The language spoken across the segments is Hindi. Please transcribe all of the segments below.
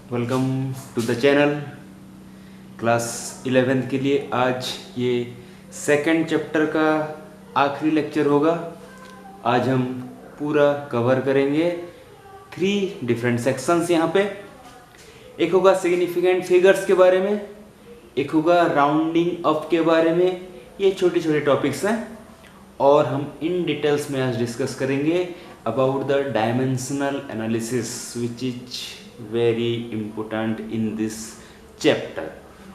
Welcome to the channel. Class 11th के लिए आज ये सेकंड चैप्टर का आखिरी लेक्चर होगा। आज हम पूरा कवर करेंगे 3 डिफरेंट सेक्शंस यहाँ पे। एक होगा सिग्निफिकेंट फिगर्स के बारे में, एक होगा राउंडिंग अप के बारे में। ये छोटे छोटे टॉपिक्स हैं और हम इन डिटेल्स में आज डिस्कस करेंगे about the dimensional analysis which is very important in this chapter.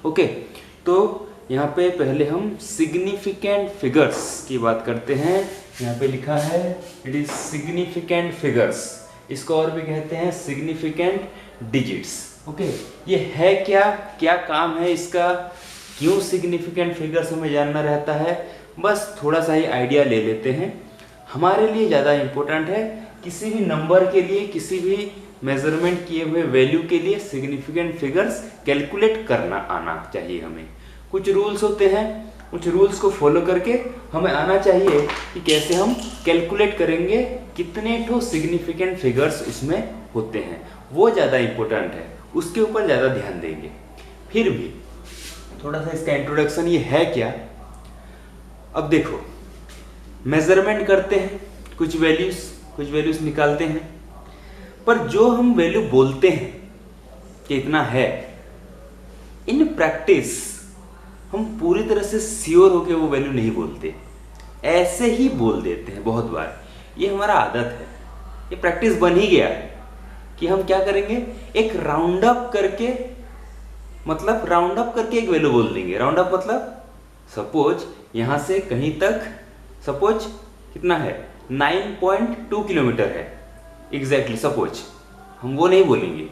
Okay, तो यहाँ पे पहले हम सिग्निफिकेंट फिगर्स की बात करते हैं। यहाँ पे लिखा है इट इज सिग्निफिकेंट फिगर्स, इसको और भी कहते हैं सिग्निफिकेंट डिजिट्स। ओके, ये है क्या, क्या काम है इसका, क्यों सिग्निफिकेंट फिगर्स हमें जानना रहता है, बस थोड़ा सा ही आइडिया ले लेते हैं। हमारे लिए ज़्यादा इम्पोर्टेंट है किसी भी नंबर के लिए, किसी भी मेजरमेंट किए हुए वैल्यू के लिए सिग्निफिकेंट फिगर्स कैलकुलेट करना आना चाहिए हमें। कुछ रूल्स होते हैं, कुछ रूल्स को फॉलो करके हमें आना चाहिए कि कैसे हम कैलकुलेट करेंगे कितने ठो सिग्निफिकेंट फिगर्स उसमें होते हैं। वो ज़्यादा इम्पोर्टेंट है, उसके ऊपर ज़्यादा ध्यान देंगे। फिर भी थोड़ा सा इसका इंट्रोडक्शन ये है क्या। अब देखो, मेजरमेंट करते हैं, कुछ वैल्यूज निकालते हैं, पर जो हम वैल्यू बोलते हैं कि इतना है, इन प्रैक्टिस हम पूरी तरह से श्योर होकर वो वैल्यू नहीं बोलते, ऐसे ही बोल देते हैं बहुत बार। ये हमारा आदत है, ये प्रैक्टिस बन ही गया है कि हम क्या करेंगे, एक राउंड अप करके एक वैल्यू बोल देंगे। राउंड अप मतलब सपोज यहाँ से कहीं तक, सपोज कितना है, 9.2 किलोमीटर है एग्जैक्टली। सपोज हम वो नहीं बोलेंगे,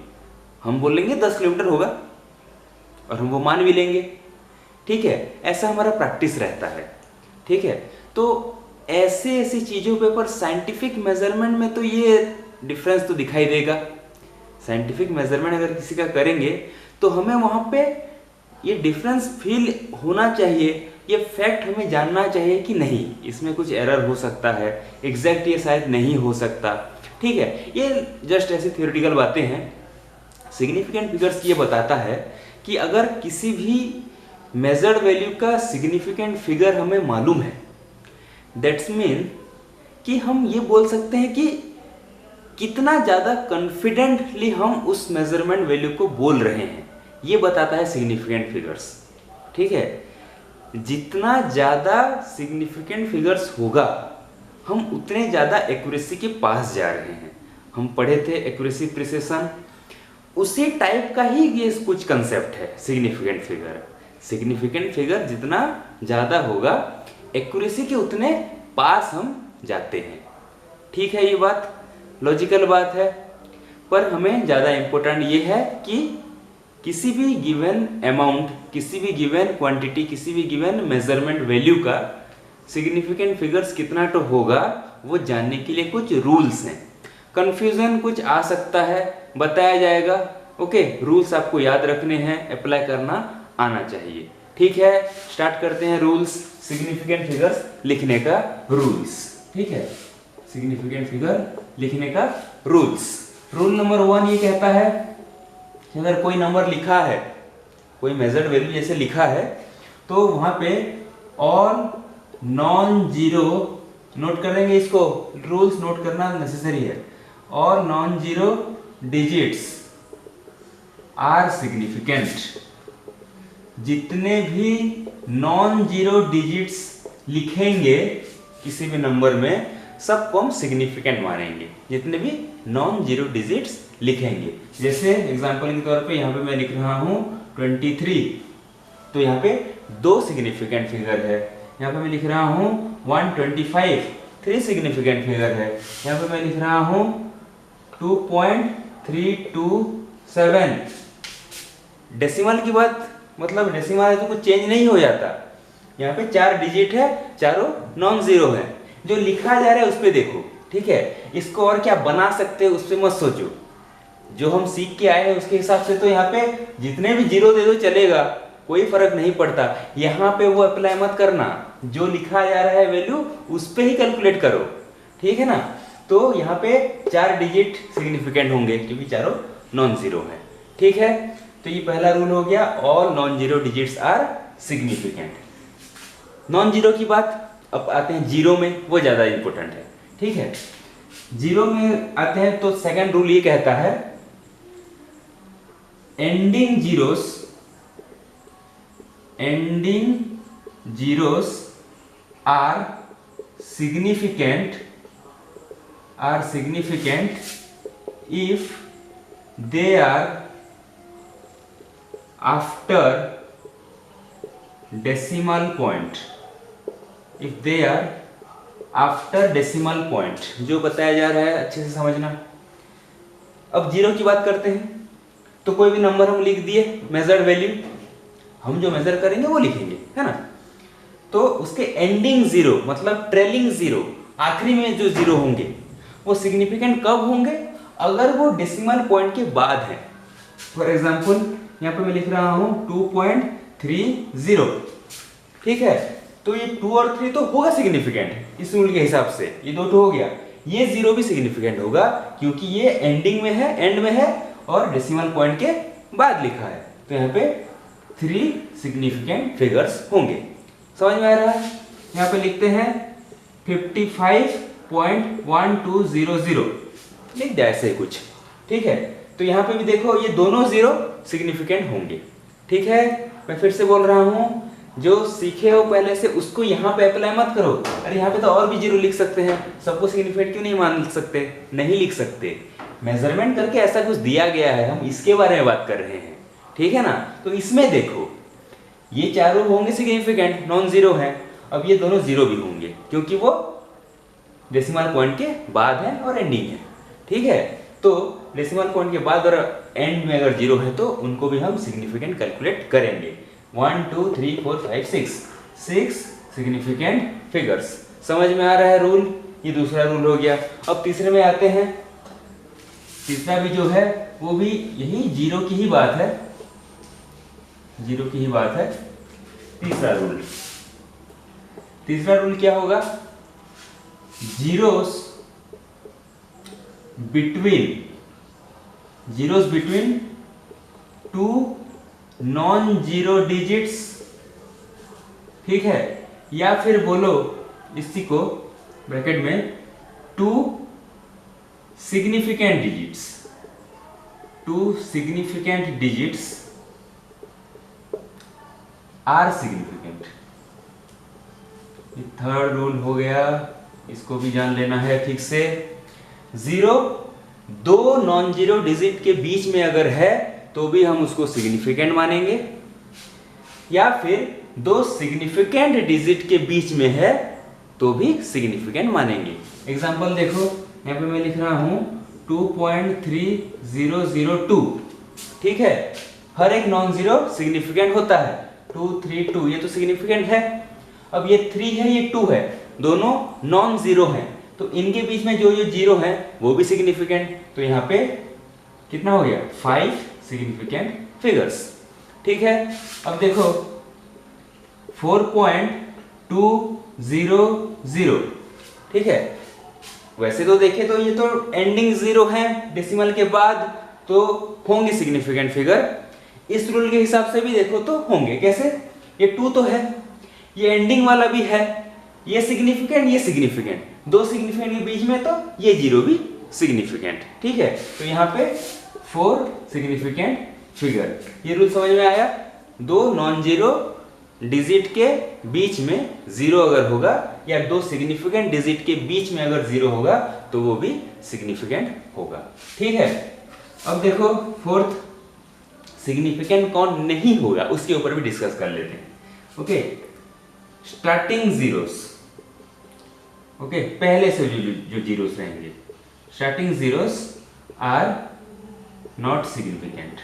हम बोलेंगे 10 किलोमीटर होगा और हम वो मान भी लेंगे। ठीक है, ऐसा हमारा प्रैक्टिस रहता है। ठीक है, तो ऐसी चीज़ों पे, पर साइंटिफिक मेजरमेंट में तो ये डिफरेंस तो दिखाई देगा। साइंटिफिक मेजरमेंट अगर किसी का करेंगे तो हमें वहाँ पे ये डिफरेंस फील होना चाहिए, ये फैक्ट हमें जानना चाहिए कि नहीं, इसमें कुछ एरर हो सकता है, एग्जैक्ट ये शायद नहीं हो सकता। ठीक है, ये जस्ट ऐसी थियोरेटिकल बातें हैं। सिग्निफिकेंट फिगर्स ये बताता है कि अगर किसी भी मेजर्ड वैल्यू का सिग्निफिकेंट फिगर हमें मालूम है, दैट्स मीन कि हम ये बोल सकते हैं कि कितना ज़्यादा कॉन्फिडेंटली हम उस मेजरमेंट वैल्यू को बोल रहे हैं, ये बताता है सिग्निफिकेंट फिगर्स। ठीक है, जितना ज़्यादा सिग्निफिकेंट फिगर्स होगा हम उतने ज़्यादा एक्यूरेसी के पास जा रहे हैं। हम पढ़े थे एक्यूरेसी प्रिसिशन, उसी टाइप का ही ये कुछ कंसेप्ट है सिग्निफिकेंट फिगर। सिग्निफिकेंट फिगर जितना ज़्यादा होगा एक्यूरेसी के उतने पास हम जाते हैं। ठीक है, ये बात लॉजिकल बात है, पर हमें ज़्यादा इम्पोर्टेंट ये है कि किसी भी गिवन अमाउंट, किसी भी गिवन क्वांटिटी, किसी भी गिवन मेजरमेंट वैल्यू का सिग्निफिकेंट फिगर्स कितना तो होगा वो जानने के लिए कुछ रूल्स हैं। कंफ्यूजन कुछ आ सकता है, बताया जाएगा। ओके, रूल्स आपको याद रखने हैं, अप्लाई करना आना चाहिए। ठीक है, स्टार्ट करते हैं रूल्स। सिग्निफिकेंट फिगर्स लिखने का रूल्स। ठीक है, सिग्निफिकेंट फिगर लिखने का रूल्स। रूल नंबर 1 ये कहता है कि अगर कोई नंबर लिखा है, कोई मेजर्ड वैल्यू जैसे लिखा है, तो वहां पे ऑल नॉन जीरो, नोट करेंगे इसको, रूल्स नोट करना नेसेसरी है। All non zero digits are significant. जितने भी नॉन जीरो डिजिट्स लिखेंगे किसी भी नंबर में, सबको हम सिग्निफिकेंट मानेंगे, जितने भी नॉन जीरो डिजिट्स लिखेंगे। जैसे एग्जांपल के तौर पे यहाँ पे मैं लिख रहा हूँ 23, तो यहाँ पे 2 सिग्निफिकेंट फिगर है। यहाँ पे मैं लिख रहा हूँ 125, 3 सिग्निफिकेंट फिगर है। यहाँ पे मैं लिख रहा हूँ 2.327। डेसिमल की बात, मतलब डेसिमल है तो कुछ चेंज नहीं हो जाता। यहाँ पे 4 डिजिट है, चारों नॉन जीरो है। जो लिखा जा रहा है उस पे देखो। ठीक है, इसको और क्या बना सकते हैं उस पे मत सोचो, जो हम सीख के आए हैं उसके हिसाब से तो यहाँ पे जितने भी जीरो दे दो चलेगा, कोई फर्क नहीं पड़ता। यहाँ पे वो अप्लाई मत करना, जो लिखा जा रहा है वैल्यू उस पे ही कैलकुलेट करो। ठीक है ना, तो यहाँ पे 4 डिजिट सिग्निफिकेंट होंगे क्योंकि चारों नॉन जीरो है। ठीक है, तो ये पहला रूल हो गया, all non zero digits are significant. Non zero की बात अब आते हैं जीरो में, वो ज्यादा इंपॉर्टेंट है। ठीक है, जीरो में आते हैं तो सेकंड रूल ये कहता है ending zeros are significant if they are after decimal point, जो बताया जा रहा है अच्छे से समझना। अब जीरो की बात करते हैं, तो कोई भी नंबर हम लिख दिए, मेजर्ड वैल्यू हम जो मेजर करेंगे वो लिखेंगे, है ना। तो उसके एंडिंग जीरो मतलब ट्रेलिंग जीरो, आखिरी में जो जीरो होंगे वो सिग्निफिकेंट कब होंगे, अगर वो डेसिमल पॉइंट के बाद है। फॉर एग्जांपल यहाँ पे मैं लिख रहा हूँ 2.30, ठीक है, तो ये 2 और 3 तो होगा सिग्निफिकेंट इस रूल के हिसाब से, ये दो तो हो गया, ये जीरो भी सिग्निफिकेंट होगा क्योंकि ये एंडिंग में है, एंड में है और डेसिमल पॉइंट के बाद लिखा है, तो यहाँ पे 3 सिग्निफिकेंट फिगर्स होंगे। समझ में आ रहा है। यहाँ पे लिखते हैं 55.1200, लिख दिया ऐसे कुछ, ठीक है। तो यहाँ पे भी देखो ये दोनों जीरो सिग्निफिकेंट होंगे, ठीक है। मैं फिर से बोल रहा हूँ, जो सीखे हो पहले से उसको यहाँ पे अप्लाई मत करो। अरे यहाँ पे तो और भी जीरो लिख सकते हैं, सबको सिग्निफिकेंट क्यों नहीं मान सकते, नहीं लिख सकते। मेजरमेंट करके ऐसा कुछ दिया गया है, हम इसके बारे में बात कर रहे हैं, ठीक है ना। तो इसमें देखो ये चारों होंगे सिग्निफिकेंट, नॉन जीरो हैं। अब ये दोनों जीरो भी होंगे क्योंकि वो डेसिमल पॉइंट के बाद है और एंडिंग है, ठीक है। तो डेसिमल पॉइंट के बाद और एंड में अगर जीरो है तो उनको भी हम सिग्निफिकेंट कैलकुलेट करेंगे। 1 2 3 4 5 6 सिग्निफिकेंट फिगर्स। समझ में आ रहा है रूल, ये दूसरा रूल हो गया। अब तीसरे में आते हैं, तीसरा भी जो है वो भी यही जीरो की ही बात है, जीरो की ही बात है। तीसरा रूल क्या होगा, zeros between two non zero digits, ठीक है, या फिर बोलो इसी को ब्रैकेट में 2 significant digits are significant. Third rule हो गया, इसको भी जान लेना है ठीक से। जीरो दो नॉन जीरो डिजिट के बीच में अगर है तो भी हम उसको सिग्निफिकेंट मानेंगे, या फिर दो सिग्निफिकेंट डिजिट के बीच में है तो भी सिग्निफिकेंट मानेंगे। एग्जांपल देखो, यहाँ पे मैं लिख रहा हूं 2.3002, ठीक है। हर एक नॉन जीरो सिग्निफिकेंट होता है, 2 3 2 ये तो सिग्निफिकेंट है। अब ये 3 है, ये 2 है, दोनों नॉन जीरो हैं, तो इनके बीच में जो जीरो है वो भी सिग्निफिकेंट। तो यहाँ पे कितना हो गया, 5 सिग्निफिकेंट फिगर्स, ठीक है। अब देखो 4.200, ठीक है। वैसे तो देखे तो ये तो एंडिंग जीरो है डेसिमल के बाद, तो होंगे सिग्निफिकेंट फिगर। इस रूल के हिसाब से भी देखो तो होंगे, कैसे, ये 2 तो है, ये एंडिंग वाला भी है, ये सिग्निफिकेंट, ये सिग्निफिकेंट, दो सिग्निफिकेंट के बीच में तो ये जीरो भी सिग्निफिकेंट, ठीक है। तो यहाँ पे 4 सिग्निफिकेंट फिगर। ये रूल समझ में आया। दो नॉन जीरो डिजिट के बीच में जीरो अगर होगा, या दो सिग्निफिकेंट डिजिट के बीच में अगर जीरो होगा तो वो भी सिग्निफिकेंट होगा, ठीक है। अब देखो फोर्थ, सिग्निफिकेंट कौन नहीं होगा उसके ऊपर भी डिस्कस कर लेते हैं। ओके, स्टार्टिंग जीरोस, ओके, पहले से जो जीरोस रहेंगे, starting zeros are not significant.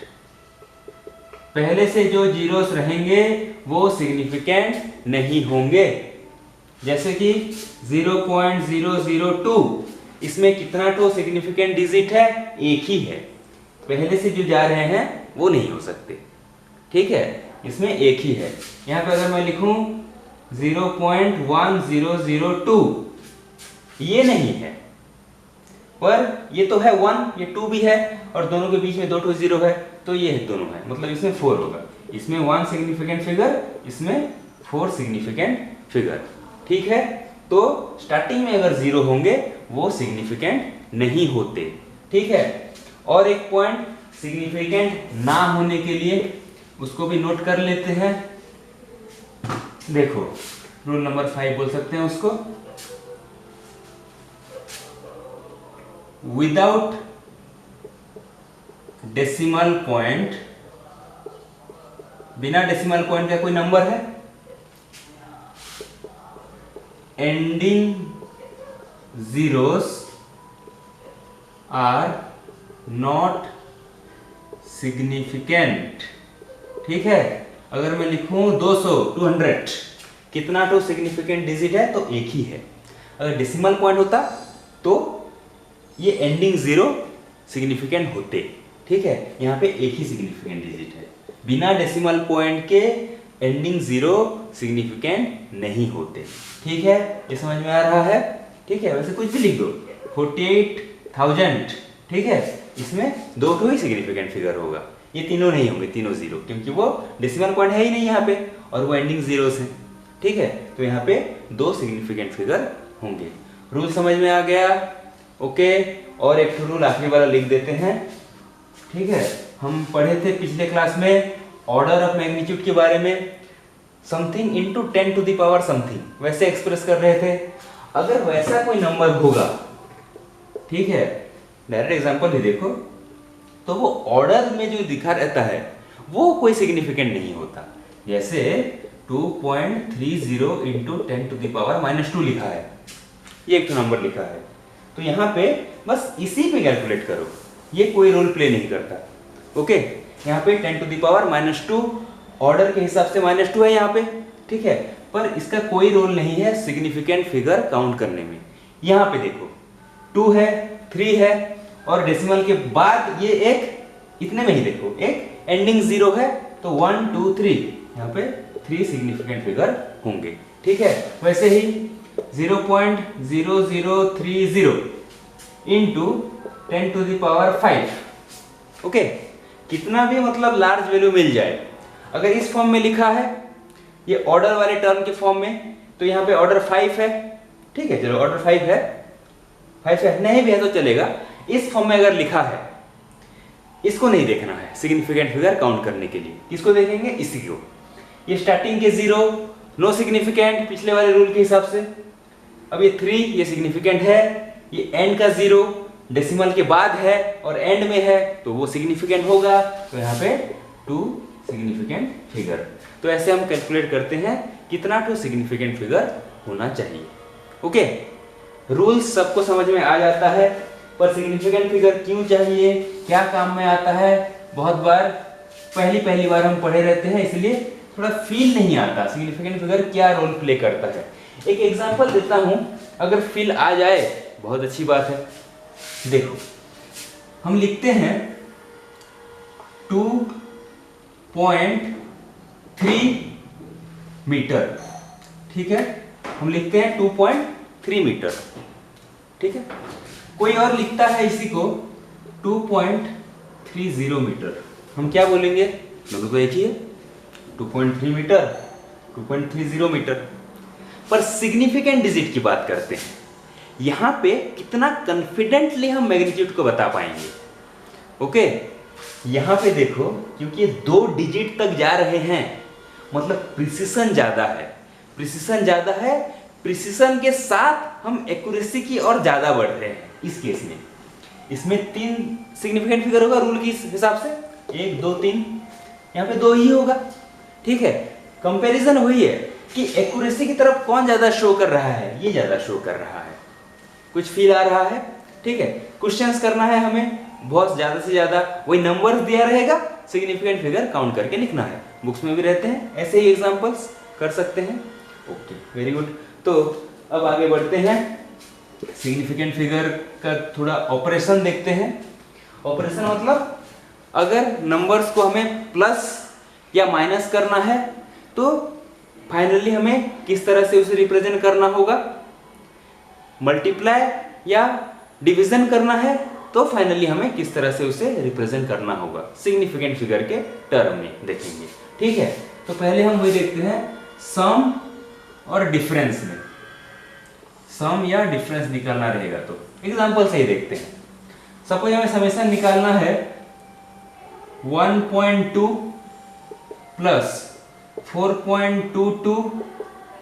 पहले से जो जीरोस रहेंगे वो सिग्निफिकेंट नहीं होंगे। जैसे कि 0.002, इसमें कितना तो सिग्निफिकेंट डिजिट है, एक ही है। पहले से जो जा रहे हैं वो नहीं हो सकते, ठीक है, इसमें एक ही है। यहां पे अगर मैं लिखूं 0.1002, ये नहीं है, पर ये तो है 1, ये 2 भी है और दोनों के बीच में 2 0 है, तो ये है दोनों है, मतलब इसमें 4 होगा। इसमें 1 सिग्निफिकेंट फिगर, इसमें 4 सिग्निफिकेंट फिगर। ठीक है, तो स्टार्टिंग में अगर 0 होंगे वो सिग्निफिकेंट नहीं होते। ठीक है, और एक पॉइंट सिग्निफिकेंट ना होने के लिए उसको भी नोट कर लेते हैं। देखो रूल नंबर 5 बोल सकते हैं उसको, विदाउट डेसिमल पॉइंट, बिना डेसिमल पॉइंट का कोई नंबर है, ending zeros are not significant. ठीक है, अगर मैं लिखूं 200 200, कितना तो सिग्निफिकेंट डिजिट है, तो एक ही है। अगर डेसिमल पॉइंट होता तो ये एंडिंग जीरो सिग्निफिकेंट होते। ठीक है, यहाँ पे एक ही सिग्निफिकेंट डिजिट है, बिना डेसिमल पॉइंट के एंडिंग जीरो सिग्निफिकेंट नहीं होते। ठीक है, ये समझ में आ रहा है? ठीक है, वैसे कुछ भी लिख दो, 48,000। ठीक है, इसमें 2 ही सिग्निफिकेंट फिगर होगा, ये तीनों नहीं होंगे, तीनों जीरो, क्योंकि वो डेसिमल पॉइंट है ही नहीं यहाँ पे और वो एंडिंग जीरोस है। ठीक है, तो यहाँ पे 2 सिग्निफिकेंट फिगर होंगे। रूल समझ में आ गया? ओके, और एक रूल आखिरी वाला लिख देते हैं। ठीक है, हम पढ़े थे पिछले क्लास में ऑर्डर ऑफ मैग्नीट्यूड के बारे में, something into 10 to the power something, वैसे एक्सप्रेस कर रहे थे। अगर वैसा कोई नंबर होगा, ठीक है, डायरेक्ट एग्जांपल ही देखो, तो वो ऑर्डर में जो दिखा रहता है वो कोई सिग्निफिकेंट नहीं होता। जैसे 2.30 इंटू 10 टू द पावर -2 लिखा है, ये एक तो नंबर लिखा है, तो यहाँ पे बस इसी पे कैलकुलेट करो, ये कोई रोल प्ले नहीं करता। ओके, यहाँ पे 10 टू द पावर -2 ऑर्डर के हिसाब से -2 है यहाँ पे। ठीक है, पर इसका कोई रोल नहीं है सिग्निफिकेंट फिगर काउंट करने में। यहाँ पे देखो 2 है, 3 है और डेसिमल के बाद ये एक इतने में ही देखो एक एंडिंग जीरो है, तो 1 2 3 यहाँ पे 3 सिग्निफिकेंट फिगर होंगे। ठीक है, वैसे ही 0.0030 इंटू 10 टू द पावर 5। ओके, कितना भी मतलब लार्ज वैल्यू मिल जाए, अगर इस फॉर्म में लिखा है ये ऑर्डर वाले टर्म के फॉर्म में, तो यहाँ पे ऑर्डर 5 है। ठीक है, चलो ऑर्डर 5 है, 5 है, नहीं भी है तो चलेगा। इस फॉर्म में अगर लिखा है, इसको नहीं देखना है सिग्निफिकेंट फिगर काउंट करने के लिए। किसको देखेंगे? इसी को। ये स्टार्टिंग के 0 नो सिग्निफिकेंट पिछले वाले रूल के हिसाब से। अब ये 3 ये सिग्निफिकेंट है, ये एंड का 0 डेसिमल के बाद है और एंड में है, तो वो सिग्निफिकेंट होगा, तो यहाँ पे 2 सिग्निफिकेंट फिगर। तो ऐसे हम कैलकुलेट करते हैं कितना तो सिग्निफिकेंट फिगर होना चाहिए। ओके, रूल सबको समझ में आ जाता है, पर सिग्निफिकेंट फिगर क्यों चाहिए, क्या काम में आता है, बहुत बार पहली बार हम पढ़े रहते हैं, इसलिए थोड़ा फील नहीं आता सिग्निफिकेंट फिगर क्या रोल प्ले करता है। एक एग्जांपल देता हूं, अगर फील आ जाए बहुत अच्छी बात है। देखो हम लिखते हैं 2.3 मीटर। ठीक है, हम लिखते हैं 2.3 मीटर। ठीक है, कोई और लिखता है इसी को 2.30 मीटर, हम क्या बोलेंगे? दोनों तो एक ही है, 2.3 मीटर 2.30 मीटर। पर सिग्निफिकेंट डिजिट की बात करते हैं, यहां पे कितना कॉन्फिडेंटली हम मैग्नीट्यूड को बता पाएंगे। ओके, यहां पे देखो, क्योंकि ये 2 डिजिट तक जा रहे हैं, मतलब प्रिसिशन ज्यादा है, प्रिसिशन ज्यादा है, प्रिसिशन के साथ हम एक्यूरेसी की और ज्यादा बढ़ रहे हैं। इस केस में इसमें 3 सिग्निफिकेंट फिगर होगा रूल के हिसाब से, 1 2 3, यहाँ पे 2 ही होगा। ठीक है, कंपैरिजन वही है कि एक्यूरेसी की तरफ कौन ज्यादा शो कर रहा है, ये ज्यादा शो कर रहा है। कुछ फील आ रहा है? ठीक है, क्वेश्चंस करना है हमें बहुत ज्यादा से ज्यादा, वही नंबर्स दिया रहेगा, सिग्निफिकेंट फिगर काउंट करके लिखना है। बुक्स में भी रहते हैं, ऐसे ही एग्जांपल्स कर सकते हैं। Okay, very good. तो अब आगे बढ़ते हैं, सिग्निफिकेंट फिगर का थोड़ा ऑपरेशन देखते हैं। ऑपरेशन मतलब अगर नंबर्स को हमें प्लस या माइनस करना है, तो फाइनली हमें किस तरह से उसे रिप्रेजेंट करना होगा, मल्टीप्लाई या डिवीजन करना है तो फाइनली हमें किस तरह से उसे रिप्रेजेंट करना होगा सिग्निफिकेंट फिगर के टर्म में देखेंगे। ठीक है, तो पहले हम वही देखते हैं सम और डिफरेंस में। सम या डिफरेंस निकालना रहेगा तो एग्जांपल से ही देखते हैं। सपोज हमें समेशन निकालना है 1.2 प्लस 4.22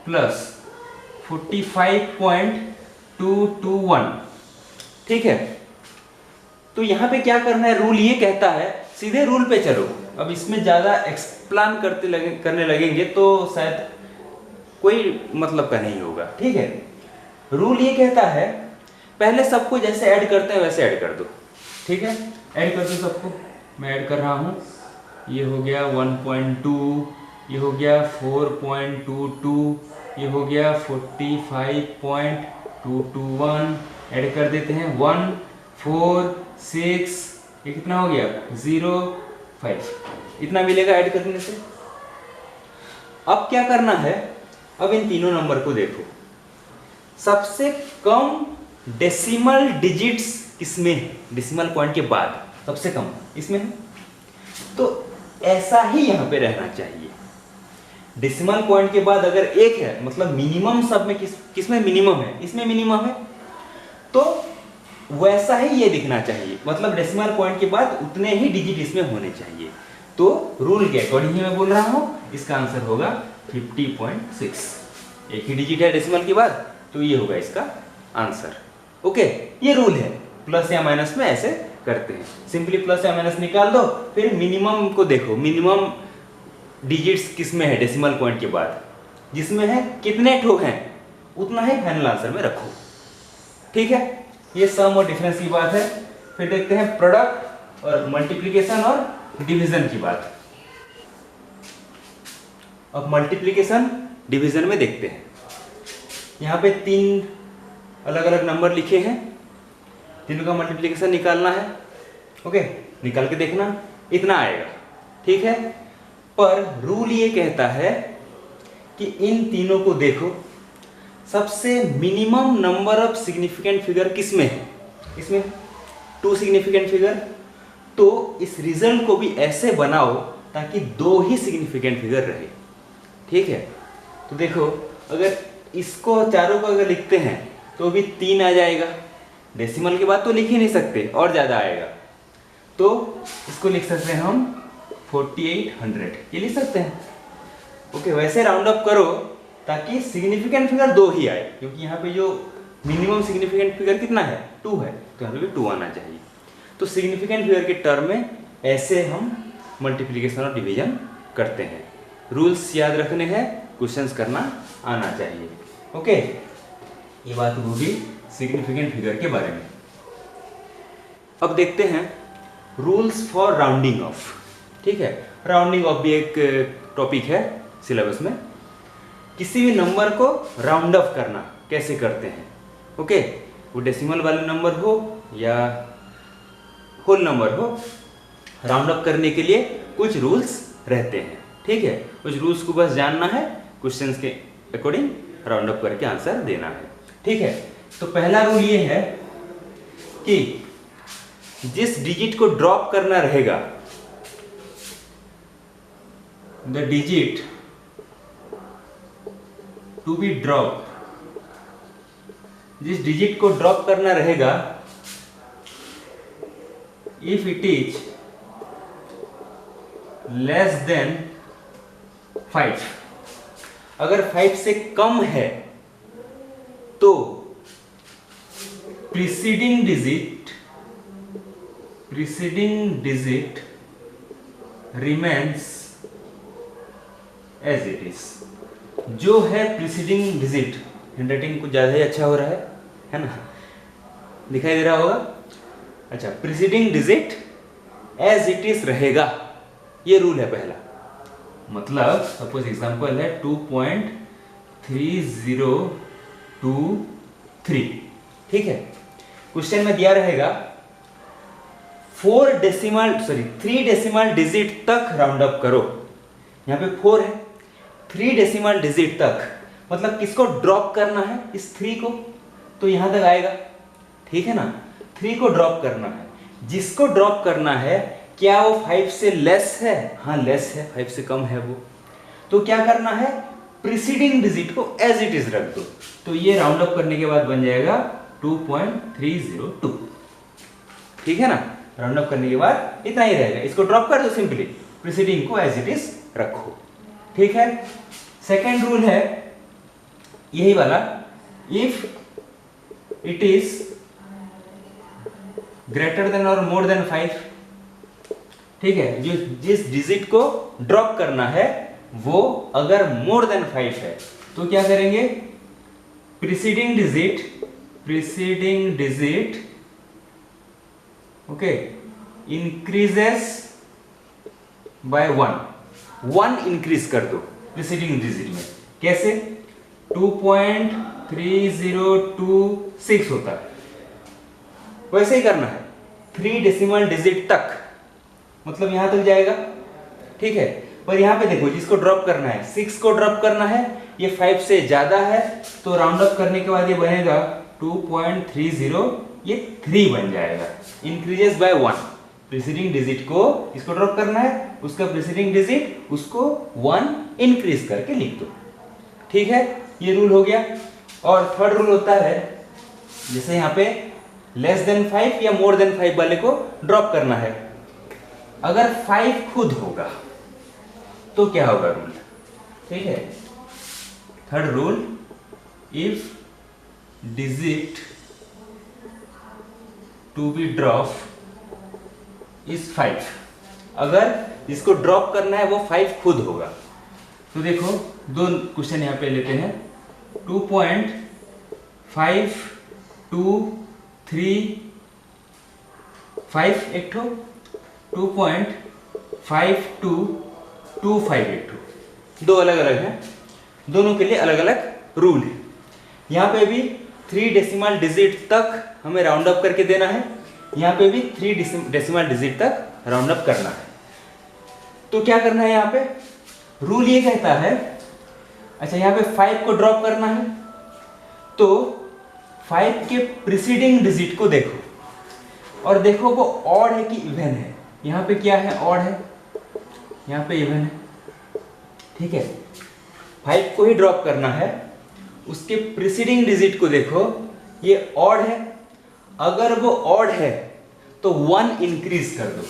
प्लस 45.221। ठीक है, तो यहां पे क्या करना है, रूल ये कहता है, सीधे रूल पे चलो। अब इसमें ज्यादा एक्सप्लेन करने लगेंगे तो शायद कोई मतलब का नहीं होगा। ठीक है, रूल ये कहता है पहले सबको जैसे ऐड करते हैं वैसे ऐड कर दो। ठीक है, ऐड कर दो सबको। मैं ऐड कर रहा हूं, ये हो गया 1.2, ये हो गया 4.22, ये हो गया 45.221। ऐड कर देते हैं 1 4 6, ये कितना हो गया 0 5, इतना मिलेगा ऐड करने से। अब क्या करना है, अब इन तीनों नंबर को देखो, सबसे कम डेसिमल डिजिट्स किसमें है, डेसिमल पॉइंट के बाद सबसे कम इसमें है, तो ऐसा ही यहां पे रहना चाहिए। डेसिमल पॉइंट के बाद अगर एक है मतलब मिनिमम सब में किसमें मिनिमम है, इसमें मिनिमम है, तो वैसा ही ये दिखना चाहिए, मतलब डेसिमल पॉइंट के बाद उतने ही डिजिट इसमें होने चाहिए। तो रूल के अकॉर्डिंग ही मैं बोल रहा हूं, इसका आंसर होगा 50.6। एक ही डिजिट है डेसिमल के बाद, तो ये होगा इसका आंसर। ओके, ये रूल है, प्लस या माइनस में ऐसे करते हैं। सिंपली प्लस या माइनस निकाल दो, फिर मिनिमम को देखो, मिनिमम डिजिट्स किसमें है डेसिमल पॉइंट के बाद, जिसमें है कितने ठो हैं उतना ही फाइनल आंसर में रखो। ठीक है, ये सम और डिफरेंस की बात है। फिर देखते हैं प्रोडक्ट और मल्टीप्लिकेशन और डिवीजन की बात। अब मल्टीप्लिकेशन डिवीजन में देखते हैं, यहाँ पे 3 अलग अलग नंबर लिखे हैं, तीनों का मल्टीप्लिकेशन निकालना है। ओके, निकाल के देखना, इतना आएगा। ठीक है, पर रूल ये कहता है कि इन तीनों को देखो, सबसे minimum number of significant figure किसमें है, इसमें 2 सिग्निफिकेंट फिगर। तो इस रिजल्ट को भी ऐसे बनाओ ताकि 2 ही सिग्निफिकेंट फिगर रहे। ठीक है, तो देखो अगर इसको चारों को अगर लिखते हैं तो भी 3 आ जाएगा, डेसिमल के बाद तो लिख ही नहीं सकते और ज़्यादा आएगा, तो इसको लिख सकते हैं हम 4800, ये लिख सकते हैं। ओके, वैसे राउंड अप करो ताकि सिग्निफिकेंट फिगर 2 ही आए, क्योंकि यहाँ पे जो मिनिमम सिग्निफिकेंट फिगर कितना है 2 है, तो यहाँ पे भी 2 आना चाहिए। तो सिग्निफिकेंट फिगर के टर्म में ऐसे हम मल्टीप्लिकेशन और डिवीजन करते हैं। रूल्स याद रखने हैं, क्वेश्चंस करना आना चाहिए। ओके, ये बात होगी सिग्निफिकेंट फिगर के बारे में। अब देखते हैं रूल्स फॉर राउंडिंग ऑफ। ठीक है, राउंडिंग ऑफ भी एक टॉपिक है सिलेबस में। किसी भी नंबर को राउंड ऑफ करना कैसे करते हैं। ओके, वो डेसिमल वाले नंबर हो या होल नंबर हो, राउंड ऑफ करने के लिए कुछ रूल्स रहते हैं। ठीक है, कुछ रूल्स को बस जानना है, क्वेश्चंस के अकॉर्डिंग राउंड अप करके आंसर देना है। ठीक है, तो पहला रूल ये है कि जिस डिजिट को ड्रॉप करना रहेगा, the digit to be drop, जिस डिजिट को ड्रॉप करना रहेगा, if it is less than 5, अगर 5 से कम है तो preceding digit remains as it is. जो है प्रीसीडिंग डिजिट, हैंडराइटिंग कुछ ज्यादा ही अच्छा हो रहा है ना, दिखाई दे रहा होगा। अच्छा, preceding digit as it is रहेगा, ये रूल है पहला। मतलब सपोज एग्जांपल है 2.3023। ठीक है, क्वेश्चन में दिया रहेगा 3 डेसिमल डिजिट तक राउंड अप करो। यहाँ पे 4 है, 3 डेसिमल डिजिट तक, मतलब किसको ड्रॉप करना है, इस 3 को, तो यहां तक आएगा। ठीक है ना। 3 को ड्रॉप करना है, जिसको ड्रॉप करना है क्या वो 5 से लेस है? हाँ लेस है, 5 से कम है वो। तो क्या करना है, प्रीसीडिंग डिजिट को एज इट इज रख दो। तो ये राउंड अप करने के बाद बन जाएगा 2.302। ठीक है ना, राउंड अप करने के बाद इतना ही रहेगा, इसको ड्रॉप कर दो सिंपली, प्रीसीडिंग को एज इट इज रखो। ठीक है। सेकेंड रूल है यही वाला, if it is greater than और मोर देन 5। ठीक है, जो जिस डिजिट को ड्रॉप करना है वो अगर मोर देन 5 है तो क्या करेंगे, preceding digit okay increases by 1 increase कर दो प्रीसीडिंग डिजिट में। कैसे? 2.3026 होता है, वैसे ही करना है 3 डेसिमल डिजिट तक, मतलब यहां तक जाएगा। ठीक है, पर यहां पे देखो जिसको ड्रॉप करना है 6 को ड्रॉप करना है, ये 5 से ज्यादा है तो राउंड अप करने के बाद ये बनेगा 2.30, ये 3 बन जाएगा, इंक्रीजेस बाय 1। प्रीसीडिंग डिजिट को इसको ड्रॉप करना है, उसका प्रीसीडिंग डिजिट उसको 1 इंक्रीज करके लिख दो। ठीक है, ये रूल हो गया। और थर्ड रूल होता है, जैसे यहाँ पे लेस देन 5 या मोर देन 5 वाले को ड्रॉप करना है, अगर 5 खुद होगा तो क्या होगा रूल? ठीक है, third rule, if digit to be drop is 5, अगर जिसको ड्रॉप करना है वो 5 खुद होगा। तो देखो दो क्वेश्चन यहां पे लेते हैं, 2.5235 एक ठो, 2.5225 एक ठो, दो अलग अलग हैं, दोनों के लिए अलग अलग रूल है। यहाँ पे भी 3 डेसिमल डिजिट तक हमें राउंड अप करके देना है, यहाँ पे भी 3 डेसिमल डिजिट तक राउंड अप करना है। तो क्या करना है, यहाँ पे रूल ये कहता है, अच्छा यहाँ पे 5 को ड्रॉप करना है तो 5 के प्रीसीडिंग डिजिट को देखो और देखो वो ऑड है कि इवन है। यहाँ पे क्या है, ऑड है, यहाँ पे इवन है। ठीक है, 5 को ही ड्रॉप करना है, उसके प्रीसीडिंग डिजिट को देखो, ये ऑड है, अगर वो ऑड है तो 1 इंक्रीज कर दो,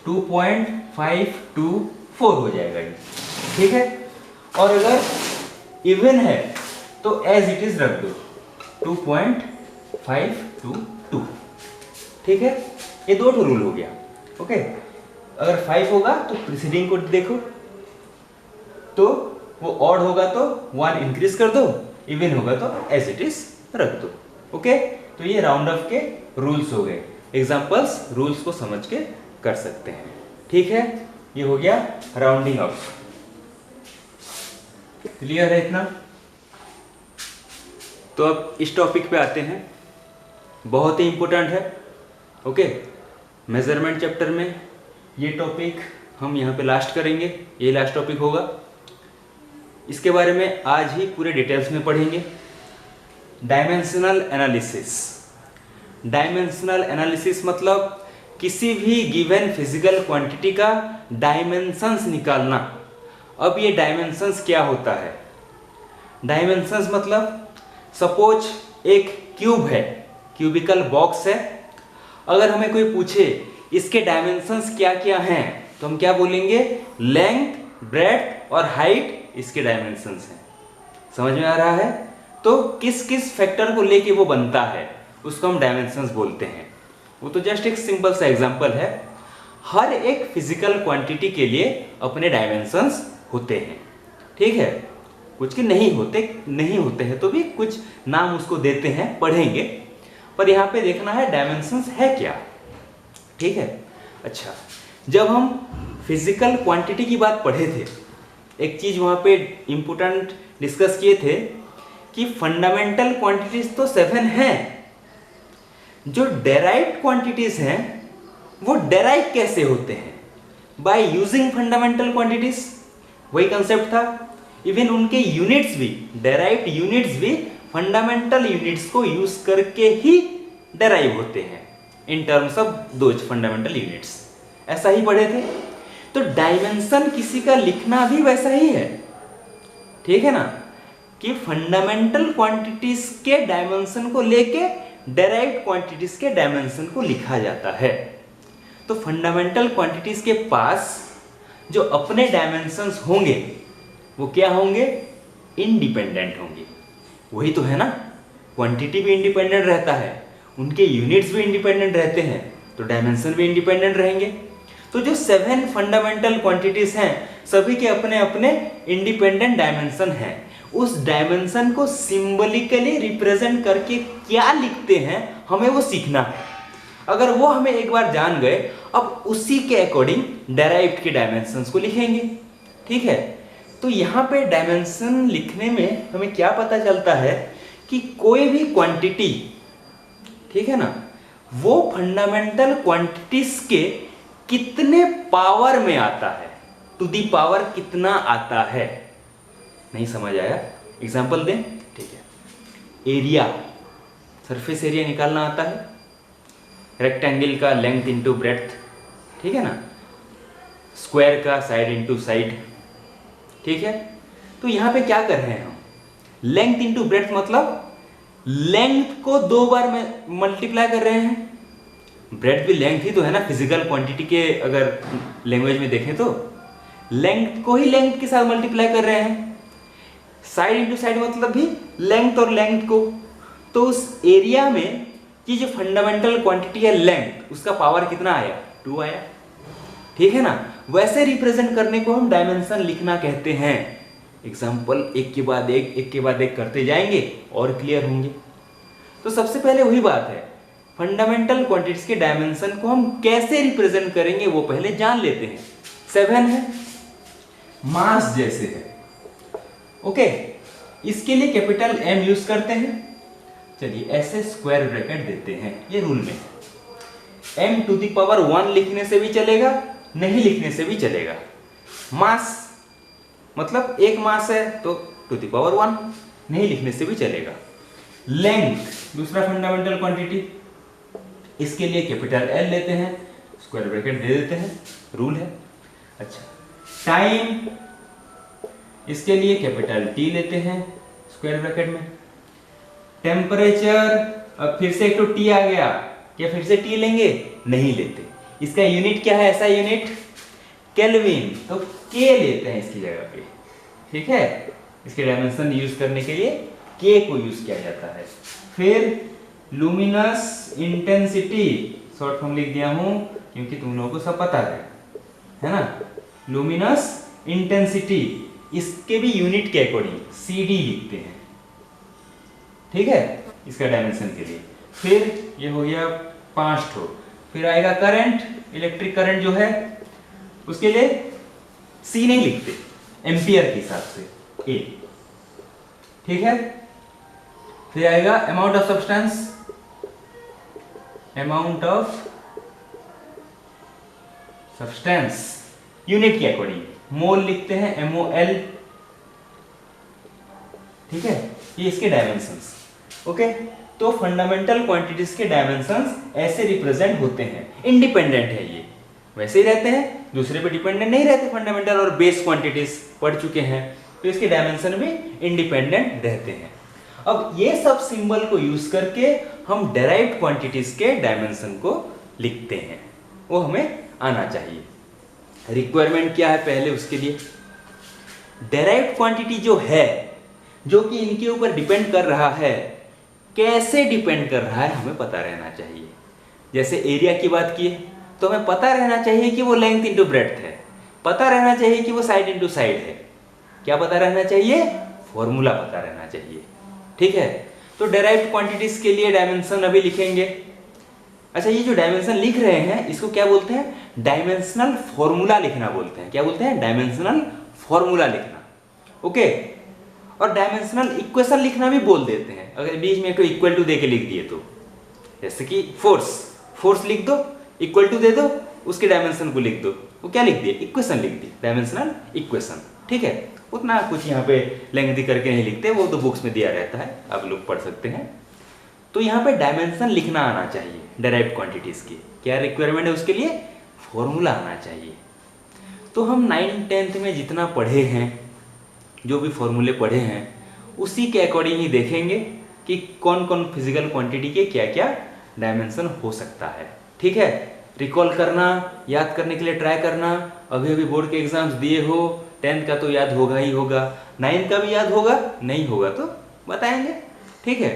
2.524 हो जाएगा ये। ठीक है, और अगर इवन है तो एज इट इज रख दो, 2.522। ठीक है, ये दो रूल हो गया। ओके, अगर 5 होगा तो प्रीसीडिंग को देखो, तो वो ऑड होगा तो 1 इंक्रीज कर दो, इवन होगा तो एज इट इज रख दो। ओके, तो ये राउंड अप के रूल्स हो गए। एग्जांपल्स रूल्स को समझ के कर सकते हैं। ठीक है, ये हो गया राउंडिंग अप। क्लियर है इतना? तो अब इस टॉपिक पे आते हैं, बहुत ही इंपॉर्टेंट है। ओके, मेजरमेंट चैप्टर में ये टॉपिक हम यहाँ पे लास्ट करेंगे, ये लास्ट टॉपिक होगा। इसके बारे में आज ही पूरे डिटेल्स में पढ़ेंगे। Dimensional analysis. डायमेंशनल एनालिसिस मतलब किसी भी गिवन फिजिकल क्वांटिटी का डायमेंशंस निकालना। अब ये डायमेंशंस क्या होता है? डायमेंशंस मतलब सपोज एक क्यूब है, क्यूबिकल बॉक्स है, अगर हमें कोई पूछे इसके डायमेंशंस क्या क्या हैं तो हम क्या बोलेंगे? लेंथ, ब्रेड्थ और हाइट इसके डायमेंशंस हैं। समझ में आ रहा है? तो किस किस फैक्टर को लेके वो बनता है उसको हम डायमेंशंस बोलते हैं। वो तो जस्ट एक सिंपल सा एग्जांपल है। हर एक फिजिकल क्वांटिटी के लिए अपने डायमेंशंस होते हैं। ठीक है, कुछ के नहीं होते हैं तो भी कुछ नाम उसको देते हैं, पढ़ेंगे। पर यहाँ पे देखना है डायमेंशंस है क्या। ठीक है, अच्छा, जब हम फिजिकल क्वांटिटी की बात पढ़े थे, एक चीज वहाँ पे इम्पोर्टेंट डिस्कस किए थे कि फंडामेंटल क्वांटिटीज तो 7 हैं, जो डेराइव्ड क्वांटिटीज हैं वो डेराइव कैसे होते हैं? By using fundamental quantities. वही कंसेप्ट था। इवन उनके यूनिट्स भी, डेराइव्ड यूनिट्स भी फंडामेंटल यूनिट्स को यूज करके ही डेराइव होते हैं in terms of those fundamental units. ऐसा ही पढ़े थे। तो डायमेंशन किसी का लिखना भी वैसा ही है, ठीक है ना, कि फंडामेंटल क्वांटिटीज के डायमेंशन को लेके डेराइव्ड क्वांटिटीज के डायमेंशन को लिखा जाता है। तो फंडामेंटल क्वांटिटीज के पास जो अपने डायमेंशंस होंगे वो क्या होंगे, इंडिपेंडेंट होंगे। वही तो है ना, क्वांटिटी भी इंडिपेंडेंट रहता है, उनके यूनिट्स भी इंडिपेंडेंट रहते हैं, तो डायमेंशन भी इंडिपेंडेंट रहेंगे। तो जो 7 फंडामेंटल क्वांटिटीज हैं सभी के अपने अपने इंडिपेंडेंट डायमेंशन हैं। उस डायमेंशन को सिंबलिकली रिप्रेजेंट करके क्या लिखते हैं हमें वो सीखना है। अगर वो हमें एक बार जान गए, अब उसी के अकॉर्डिंग डेराइव्ड के डायमेंशंस को लिखेंगे, ठीक है। तो यहाँ पे डायमेंशन लिखने में हमें क्या पता चलता है कि कोई भी क्वांटिटी, ठीक है ना, वो फंडामेंटल क्वांटिटीज के कितने पावर में आता है, टू दी पावर कितना आता है। नहीं समझ आया, एग्जांपल दें, ठीक है। एरिया, सरफेस एरिया निकालना आता है, रेक्टेंगल का लेंथ इंटू ब्रेड्थ, ठीक है ना, स्क्वायर का साइड इंटू साइड, ठीक है। तो यहाँ पे क्या कर रहे हैं हम, लेंथ इंटू ब्रेड्थ मतलब लेंथ को 2 बार में मल्टीप्लाई कर रहे हैं। ब्रेड्थ भी लेंथ ही तो है ना, फिजिकल क्वांटिटी के अगर लैंग्वेज में देखें तो लेंथ को ही लेंथ के साथ मल्टीप्लाई कर रहे हैं। साइड इंटू साइड मतलब भी लेंथ और लेंथ को। तो उस एरिया में ये जो फंडामेंटल क्वांटिटी है लेंथ, उसका पावर कितना आया, 2 आया, ठीक है ना। वैसे रिप्रेजेंट करने को हम डायमेंशन लिखना कहते हैं। एग्जाम्पल एक के बाद एक करते जाएंगे और क्लियर होंगे। तो सबसे पहले वही बात है, फंडामेंटल क्वांटिटीज के डायमेंशन को हम कैसे रिप्रेजेंट करेंगे वो पहले जान लेते हैं। 7 है, मास जैसे है, ओके। इसके लिए कैपिटल M यूज करते हैं। चलिए ऐसे स्क्वायर ब्रैकेट देते हैं, ये रूल में m टू दी पावर 1 लिखने से भी चलेगा, नहीं लिखने से भी चलेगा। मास मतलब एक मास है तो टू दी पावर 1, नहीं लिखने से भी चलेगा। लेंथ दूसरा फंडामेंटल क्वांटिटी, इसके लिए कैपिटल L लेते हैं, स्क्वायर ब्रैकेट दे देते हैं, रूल है। अच्छा, टाइम, इसके लिए कैपिटल T लेते हैं स्क्वायर ब्रैकेट में। टेम्परेचर, अब फिर से एक तो T आ गया, क्या फिर से T लेंगे, नहीं लेते। इसका यूनिट क्या है, ऐसा यूनिट केल्विन, तो K लेते हैं इसकी जगह पे, ठीक है। इसके डायमेंशन यूज करने के लिए K को यूज किया जाता है। फिर लुमिनस इंटेंसिटी, शॉर्ट फॉर्म लिख दिया हूं क्योंकि तुम लोगों को सब पता है ना। लुमिनस इंटेंसिटी, इसके भी यूनिट के अकॉर्डिंग CD लिखते हैं, ठीक है, इसका डायमेंशन के लिए। फिर ये हो गया 5 ठो। फिर आएगा करंट, इलेक्ट्रिक करंट जो है उसके लिए C नहीं लिखते, एम्पियर के हिसाब से A, ठीक है। फिर आएगा amount of substance, amount of substance unit के अकॉर्डिंग मोल लिखते हैं, MOL, ठीक है। ये इसके डायमेंशंस, ओके। तो फंडामेंटल क्वांटिटीज के डायमेंशंस ऐसे रिप्रेजेंट होते हैं। इंडिपेंडेंट है ये, वैसे ही रहते हैं, दूसरे पे डिपेंडेंट नहीं रहते। फंडामेंटल और बेस क्वांटिटीज पढ़ चुके हैं, तो इसके डायमेंशन भी इंडिपेंडेंट रहते हैं। अब ये सब सिंबल को यूज करके हम डेराइव्ड क्वांटिटीज के डायमेंशन को लिखते हैं, वो हमें आना चाहिए। रिक्वायरमेंट क्या है पहले उसके लिए, डेराइव्ड क्वांटिटी जो है, जो कि इनके ऊपर डिपेंड कर रहा है, कैसे डिपेंड कर रहा है हमें पता रहना चाहिए। जैसे एरिया की बात की तो हमें पता रहना चाहिए कि वो लेंथ इंटू ब्रेड्थ है, पता रहना चाहिए कि वो साइड इंटू साइड है। क्या पता रहना चाहिए, फॉर्मूला पता रहना चाहिए, ठीक है। तो डेराइव्ड क्वांटिटीज के लिए डायमेंशन अभी लिखेंगे। अच्छा, ये जो डायमेंशन लिख रहे हैं इसको क्या बोलते हैं, डायमेंशनल फॉर्मूला लिखना बोलते हैं। क्या बोलते हैं, डायमेंशनल फॉर्मूला लिखना, ओके। और डायमेंशनल इक्वेशन लिखना भी बोल देते हैं, अगर बीच में एक इक्वल टू दे के लिख दिए तो। जैसे कि फोर्स लिख दो, इक्वल टू दे दो, उसके डायमेंशन को लिख दो, वो क्या लिख दिए, इक्वेशन लिख दी, डायमेंशनल इक्वेशन, ठीक है। उतना कुछ यहाँ पे लेंथी करके नहीं लिखते, वो तो बुक्स में दिया रहता है, आप लोग पढ़ सकते हैं। तो यहाँ पे डायमेंशन लिखना आना चाहिए डेराइव्ड क्वांटिटीज की। क्या रिक्वायरमेंट है उसके लिए? फॉर्मूला आना चाहिए। तो हम 9th-10th में जितना पढ़े हैं, जो भी फॉर्मूले पढ़े हैं, उसी के अकॉर्डिंग ही देखेंगे कि कौन कौन फिजिकल क्वांटिटी के क्या क्या डायमेंशन हो सकता है। ठीक है, रिकॉल करना, याद करने के लिए ट्राई करना। अभी अभी बोर्ड के एग्जाम्स दिए हो, 10th का तो याद होगा ही होगा, 9th का भी याद होगा, नहीं होगा तो बताएंगे। ठीक है,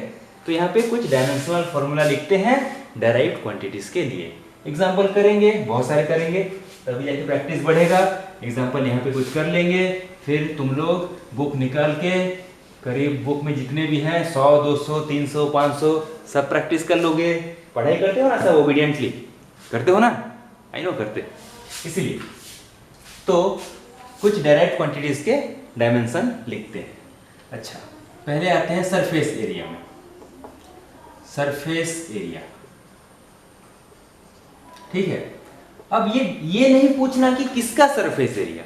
तो यहाँ पे कुछ डायमेंशनल फॉर्मूला लिखते हैं डेराइव्ड क्वांटिटीज के लिए। एग्जाम्पल करेंगे, बहुत सारे करेंगे, तभी जाके प्रैक्टिस बढ़ेगा। एग्जाम्पल यहाँ पे कुछ कर लेंगे, फिर तुम लोग बुक निकाल के करीब बुक में जितने भी हैं 100, 200, 300, 500 सब प्रैक्टिस कर लोगे। पढ़ाई करते हो ना सब ओबीडियंटली, करते हो ना? आई नो करते, इसीलिए तो कुछ डायरेक्ट क्वांटिटीज के डायमेंशन लिखते हैं। अच्छा, पहले आते हैं सरफेस एरिया में। सरफेस एरिया, ठीक है। अब ये नहीं पूछना कि किसका सरफेस एरिया,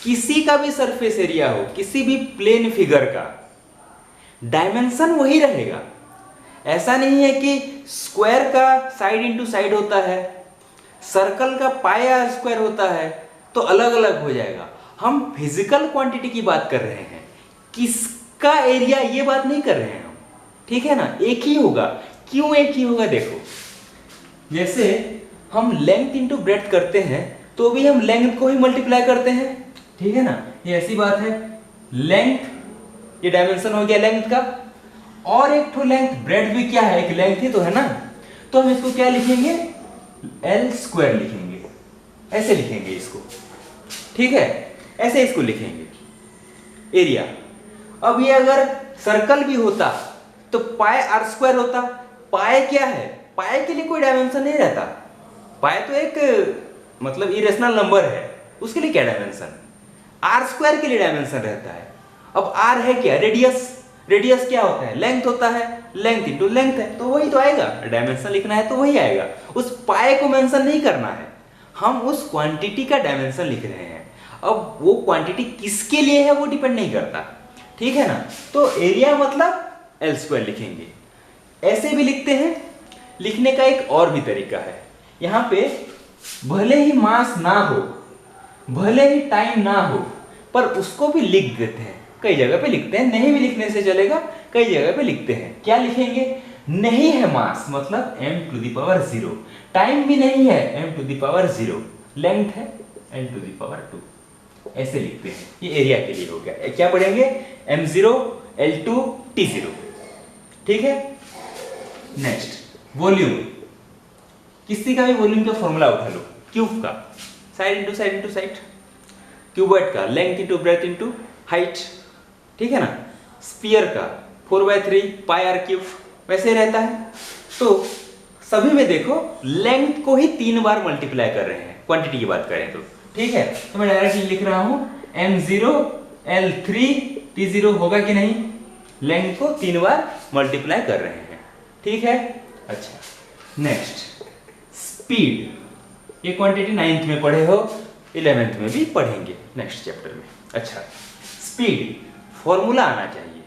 किसी का भी सरफेस एरिया हो, किसी भी प्लेन फिगर का डायमेंशन वही रहेगा। ऐसा नहीं है कि स्क्वायर का साइड इंटू साइड होता है, सर्कल का पाया स्क्वायर होता है तो अलग अलग हो जाएगा। हम फिजिकल क्वांटिटी की बात कर रहे हैं, किसका एरिया ये बात नहीं कर रहे हैं हम। ठीक है ना, एक ही होगा। क्यों एक ही होगा? देखो, जैसे हम लेंथ इंटू ब्रेड्थ करते हैं तो भी हम लेंथ को ही मल्टीप्लाई करते हैं। ठीक है ना, ये ऐसी बात है। लेंथ, ये डायमेंशन हो गया लेंथ का, और एक तो लेंथ, ब्रेड्थ भी क्या है, एक लेंथ ही तो है ना। तो हम इसको क्या लिखेंगे? एल स्क्वायर लिखेंगे, ऐसे लिखेंगे इसको। ठीक है, ऐसे इसको लिखेंगे एरिया। अब ये अगर सर्कल भी होता तो पाई आर स्क्वायर होता। पाई क्या है? पाई के लिए कोई डायमेंशन नहीं रहता। पाई तो एक मतलब इरेशनल नंबर है, उसके लिए क्या डायमेंशन? आर स्क्वायर के लिए डायमेंशन रहता है। अब आर है क्या? रेडियस। रेडियस क्या होता है? लेंथ होता है। लेंथ इंटू लेंथ है तो वही तो आएगा। डायमेंशन लिखना है तो वही आएगा। उस पाई को मेंशन नहीं करना है, हम उस क्वांटिटी का डायमेंशन लिख रहे हैं। अब वो क्वांटिटी किसके लिए है वो डिपेंड नहीं करता। ठीक है ना, तो एरिया मतलब एल स्क्वायर लिखेंगे। ऐसे भी लिखते हैं। लिखने का एक और भी तरीका है। यहाँ पे भले ही मास ना हो, भले ही टाइम ना हो, पर उसको भी लिख देते हैं। कई जगह पे लिखते हैं, नहीं भी लिखने से चलेगा, कई जगह पे लिखते हैं। क्या लिखेंगे? नहीं है मास मतलब m⁻0, टाइम भी नहीं है m⁻0, लेंथ है n⁻2, ऐसे लिखते हैं। ये एरिया के लिए हो गया। क्या पढ़ेंगे? m0, l2, t0। ठीक है, नेक्स्ट वॉल्यूम। किसी का भी वॉल्यूम का फॉर्मूला उठा लो। क्यूब का side into side into side, cuboid का length into breadth into height. ठीक है ना, स्फीयर का 4/3 पाई आर क्यूब, वैसे रहता है। तो सभी में देखो लेंथ को ही 3 बार मल्टीप्लाई कर रहे हैं, क्वांटिटी की बात करें तो। ठीक है, तो मैं डायरेक्टली लिख रहा हूं m0, l3, t0 होगा कि नहीं? लेंथ को 3 बार मल्टीप्लाई कर रहे हैं। ठीक है, अच्छा नेक्स्ट स्पीड। ये क्वांटिटी 9th में पढ़े हो, 11th में भी पढ़ेंगे नेक्स्ट चैप्टर में। अच्छा, स्पीड फॉर्मूला आना चाहिए।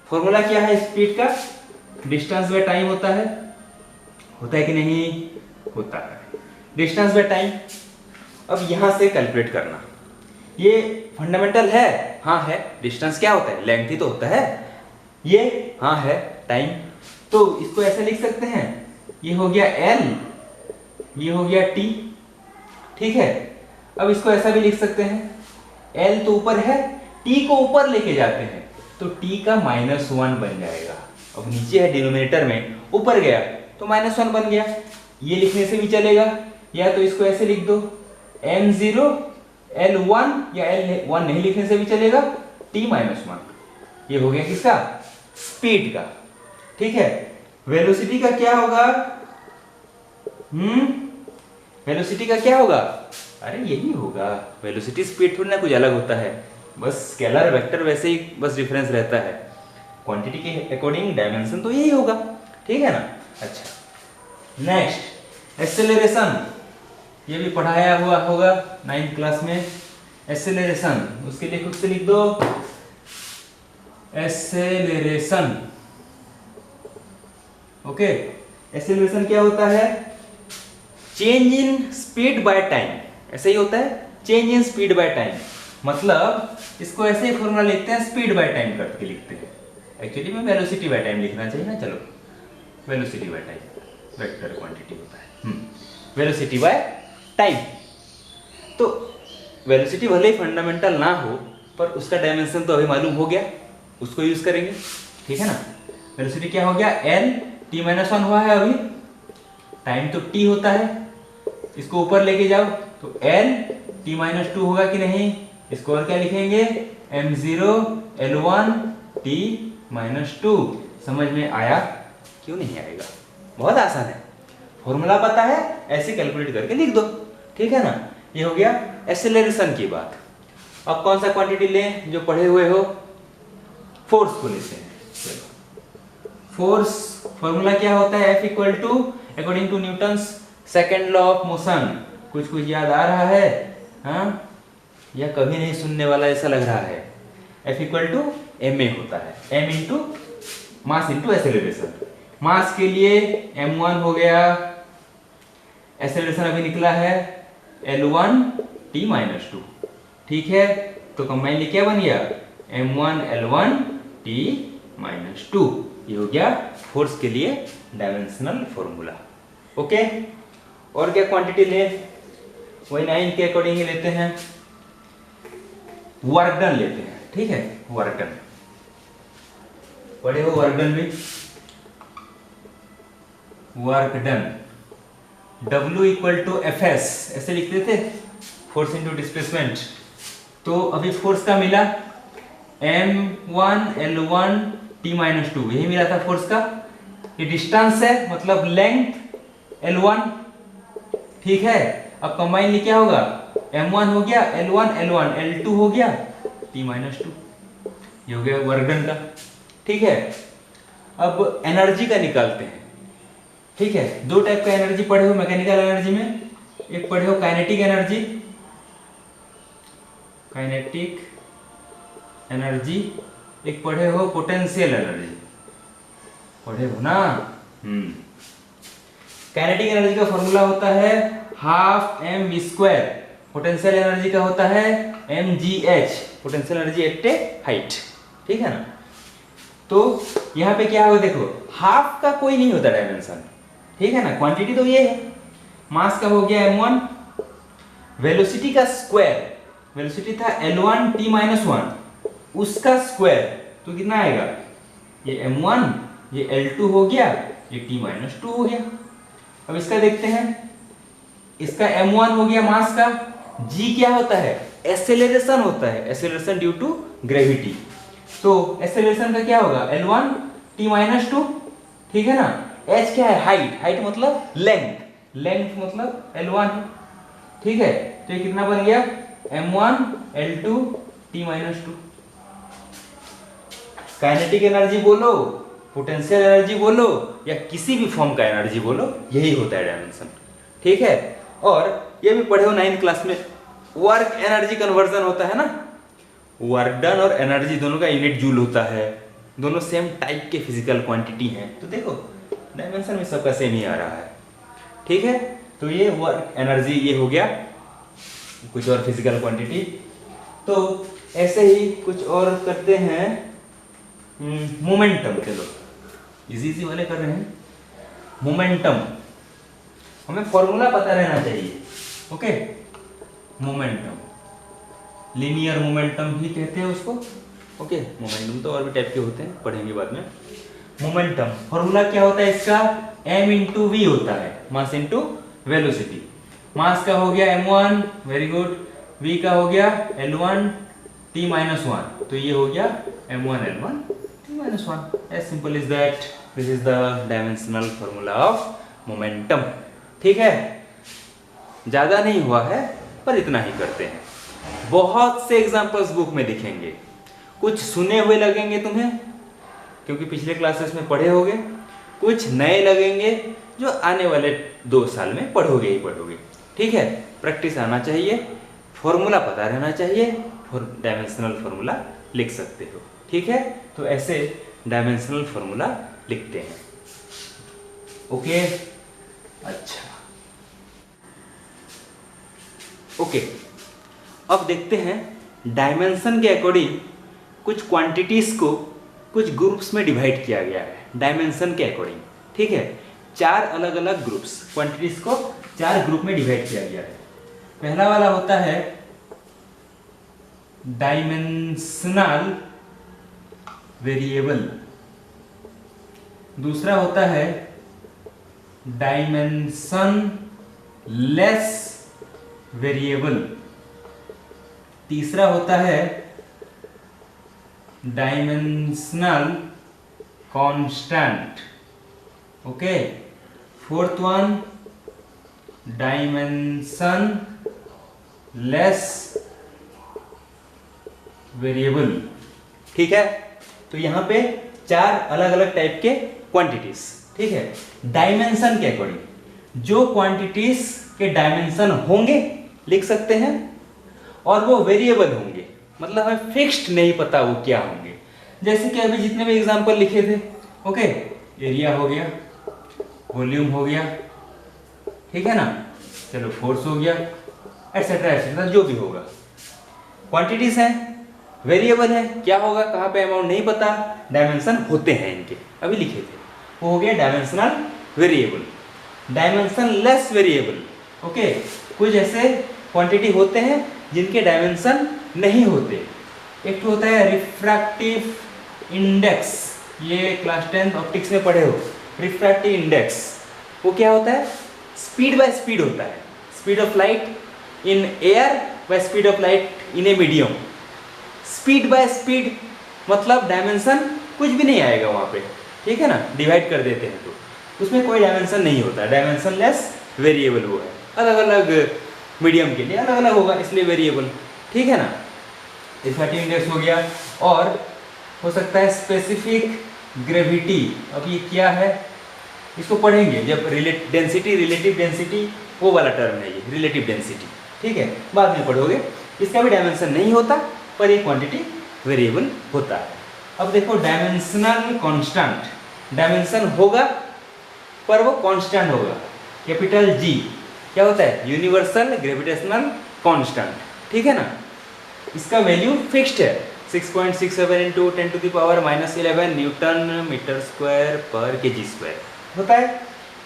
फॉर्मूला क्या है स्पीड का? डिस्टेंस बाय टाइम होता है कि नहीं? होता है। Distance by time. अब यहां से कैलकुलेट करना, ये फंडामेंटल है? हाँ है। डिस्टेंस क्या होता है? लेंथ ही तो होता है। ये हाँ है टाइम, तो इसको ऐसे लिख सकते हैं, ये हो गया L, ये हो गया T। ठीक है, अब इसको ऐसा भी लिख सकते हैं, L तो ऊपर है, T को ऊपर लेके जाते हैं तो T का -1 बन जाएगा। अब नीचे है डिनोमिनेटर में, ऊपर गया तो -1 बन गया। ये लिखने से भी चलेगा, या तो इसको ऐसे लिख दो m0 l1, या l1 नहीं लिखने से भी चलेगा, t-1। ये हो गया किसका? स्पीड का। ठीक है, वेलोसिटी का क्या होगा? वेलोसिटी का क्या होगा? अरे यही होगा। वेलोसिटी स्पीड थोड़ी ना कुछ अलग होता है, बस स्केलर वेक्टर वैसे ही बस डिफरेंस रहता है। क्वांटिटी के अकॉर्डिंग डायमेंशन तो यही होगा। ठीक है ना। अच्छा, नेक्स्ट एक्सेलरेशन। ये भी पढ़ाया हुआ होगा 9th क्लास में। एक्सेलरेशन, उसके लिए खुद से लिख दो एक्सेलरेशन। ओके, एक्सेलरेशन क्या होता है? Change in speed by time, ऐसे ही होता है, change in speed by time. मतलब इसको ऐसे ही फॉर्मूला लिखते हैं, स्पीड बाय टाइम करके लिखते हैं। एक्चुअली में वेलोसिटी बाय टाइम लिखना चाहिए ना, चलो velocity by time vector quantity होता है, वेलोसिटी बाय टाइम। तो वेलोसिटी भले ही फंडामेंटल ना हो, पर उसका डायमेंशन तो अभी मालूम हो गया, उसको यूज करेंगे, ठीक है ना। वेलोसिटी क्या हो गया? एल टी माइनस वन हुआ है अभी, टाइम तो टी होता है, इसको ऊपर लेके जाओ तो एल टी माइनस टू होगा कि नहीं? इसको और क्या लिखेंगे? M zero L one T minus two. समझ में आया? क्यों नहीं आएगा, बहुत आसान है, फॉर्मूला पता है, ऐसे कैलकुलेट करके लिख दो, ठीक है ना। ये हो गया एक्सेलरेशन की बात। अब कौन सा क्वांटिटी लें जो पढ़े हुए हो? फोर्स को लेते हैं। फोर्स फॉर्मूला क्या होता है? F equal to according to Newton's second law of motion. कुछ कुछ याद आ रहा है? हाँ, या कभी नहीं सुनने वाला ऐसा लग रहा है? F इक्वल टू ma होता है, m into mass into acceleration. Mass के लिए m1 हो गया, एक्सेलरेशन अभी निकला है L1 t माइनस टू, ठीक है। तो कंबाइनली क्या बन गया? m1 L1 t minus two. ये हो गया फोर्स के लिए डायमेंशनल फॉर्मूला। ओके, और क्या क्वांटिटी ले? वही 9 के अकॉर्डिंग ही लेते हैं, वर्क डन लेते हैं, ठीक है। वर्क डन पढ़े हो? वर्क डन भी, work done W equal to F S, ऐसे लिखते थे, फोर्स इंटू डिस्प्लेसमेंट। तो अभी फोर्स का मिला m1 L1 t minus two, यही मिला था फोर्स का। ये डिस्टेंस है, मतलब लेंथ L1, ठीक है। अब कंबाइनली क्या होगा? m1 हो गया L1 L1, L2 हो गया t माइनस टू, ये हो गया वर्क डन का, ठीक है। अब एनर्जी का निकालते हैं, ठीक है। दो टाइप का एनर्जी पढ़े हो मैकेनिकल एनर्जी में, एक पढ़े हो काइनेटिक एनर्जी, काइनेटिक एनर्जी, एक पढ़े हो पोटेंशियल एनर्जी, पढ़े हो ना। काइनेटिक एनर्जी का फॉर्मूला होता है half M V square, potential energy का होता है mgh, potential energy at a height, ठीक है ना। तो यहाँ पे क्या होगा? देखो, हाफ का कोई नहीं होता डायमेंशन, ठीक है ना। क्वांटिटी तो ये है, मास का हो गया m1, वेलोसिटी का स्क्वायर, वेलोसिटी था L1 t माइनस वन, उसका स्क्वायर तो कितना आएगा? ये m1, ये L2 हो गया, ये t माइनस टू हो गया। अब इसका देखते हैं, इसका m1 हो गया मास का, g क्या होता है? एक्सेलरेशन होता है, एक्सेलरेशन ड्यू टू ग्रेविटी। तो एक्सेलरेशन का क्या होगा? L1 t माइनस टू, ठीक है ना। h क्या है? हाइट, हाइट मतलब लेंथ, लेंथ मतलब L1 है, ठीक है। तो ये कितना बन गया? m1 L2 t minus two. Kinetic energy बोलो, पोटेंशियल एनर्जी बोलो, या किसी भी फॉर्म का एनर्जी बोलो, यही होता है डायमेंशन, ठीक है। और ये भी पढ़े हो 9th क्लास में, वर्क एनर्जी कन्वर्जन होता है ना। वर्क डन और एनर्जी दोनों का यूनिट जूल होता है, दोनों सेम टाइप के फिजिकल क्वांटिटी हैं। तो देखो डायमेंशन में सबका सेम ही आ रहा है, ठीक है। तो ये वर्क एनर्जी ये हो गया, कुछ और फिजिकल क्वांटिटी। तो ऐसे ही कुछ और करते हैं, मोमेंटम। चलो इजी वाले कर रहे हैं। मोमेंटम, हमें फॉर्मूला पता रहना चाहिए, ओके। मोमेंटम, लीनियर मोमेंटम भी कहते हैं उसको, ओके। मोमेंटम तो और भी टाइप के होते हैं, पढ़ेंगे बाद में। मोमेंटम फॉर्मूला क्या होता है इसका? m इंटू वी होता है, मास इंटू वेलोसिटी। मास का हो गया m1, वेरी गुड। v का हो गया L1 t माइनस वन, तो ये हो गया m1 L1 t minus one. As simple is that, this is the dimensional formula of momentum, ठीक है। ज्यादा नहीं हुआ है, पर इतना ही करते हैं। बहुत से एग्जांपल्स बुक में दिखेंगे, कुछ सुने हुए लगेंगे तुम्हें क्योंकि पिछले क्लासेस में पढ़े होगे, कुछ नए लगेंगे जो आने वाले 2 साल में पढ़ोगे ही पढ़ोगे, ठीक है। प्रैक्टिस आना चाहिए, फॉर्मूला पता रहना चाहिए, डायमेंशनल फॉर्मूला लिख सकते हो, ठीक है। तो ऐसे डायमेंशनल फॉर्मूला लिखते हैं। ओके, अच्छा, ओके। अब देखते हैं डायमेंशन के अकॉर्डिंग कुछ क्वांटिटीज को कुछ ग्रुप्स में डिवाइड किया गया है डायमेंशन के अकॉर्डिंग, ठीक है। 4 अलग अलग ग्रुप्स, क्वांटिटीज को 4 ग्रुप में डिवाइड किया गया है। पहला वाला होता है डायमेंशनल वेरिएबल, दूसरा होता है डायमेंशन लेस वेरिएबल, तीसरा होता है dimensional constant, okay. Fourth one dimension less variable, ठीक है। तो यहां पे 4 अलग अलग टाइप के क्वांटिटीज, ठीक है। डायमेंशन के अकॉर्डिंग जो क्वांटिटीज के डायमेंशन होंगे लिख सकते हैं, और वो वेरिएबल होंगे, मतलब हमें फिक्स्ड नहीं पता वो क्या होंगे। जैसे कि अभी जितने भी एग्जांपल लिखे थे, ओके, एरिया हो गया, वॉल्यूम हो गया, ठीक है ना, चलो फोर्स हो गया, एटसेट्रा एटसेट्रा, जो भी होगा क्वांटिटीज हैं, वेरिएबल है, क्या होगा कहाँ पे अमाउंट नहीं पता, डायमेंशन होते हैं इनके, अभी लिखे थे, वो हो गया dimensional variable. Dimension less variable, okay, कुछ ऐसे क्वांटिटी होते हैं जिनके डायमेंशन नहीं होते। एक तो होता है रिफ्रैक्टिव इंडेक्स, ये क्लास 10 ऑप्टिक्स में पढ़े हो। रिफ्रैक्टिव इंडेक्स वो क्या होता है, स्पीड बाय स्पीड होता है, speed of light in air by speed of light in a medium. Speed by speed मतलब डायमेंशन कुछ भी नहीं आएगा वहाँ पे, ठीक है ना, डिवाइड कर देते हैं तो उसमें कोई डायमेंशन नहीं होता। डायमेंशन लेस वेरिएबल वो है, अलग अलग मीडियम के लिए अलग अलग होगा, इसलिए वेरिएबल, ठीक है ना। रिफ्रैक्टिव इंडेक्स हो गया, और हो सकता है स्पेसिफिक ग्रेविटी। अब ये क्या है, इसको पढ़ेंगे जब डेंसिटी, रिलेटिव डेंसिटी, वो वाला टर्म है ये, रिलेटिव डेंसिटी, ठीक है, बाद में पढ़ोगे। इसका भी डायमेंशन नहीं होता, पर एक क्वांटिटी वेरिएबल होता है। अब देखो डायमेंशनल कांस्टेंट, डायमेंशन होगा पर वो कांस्टेंट होगा, कैपिटल जी, क्या होता है, यूनिवर्सल ग्रेविटेशनल कांस्टेंट, ठीक है ना। इसका वैल्यू फिक्स्ड है, 6.67 इंटू 10⁻⁻11 न्यूटन मीटर स्क्वायर पर केजी स्क्वायर होता है,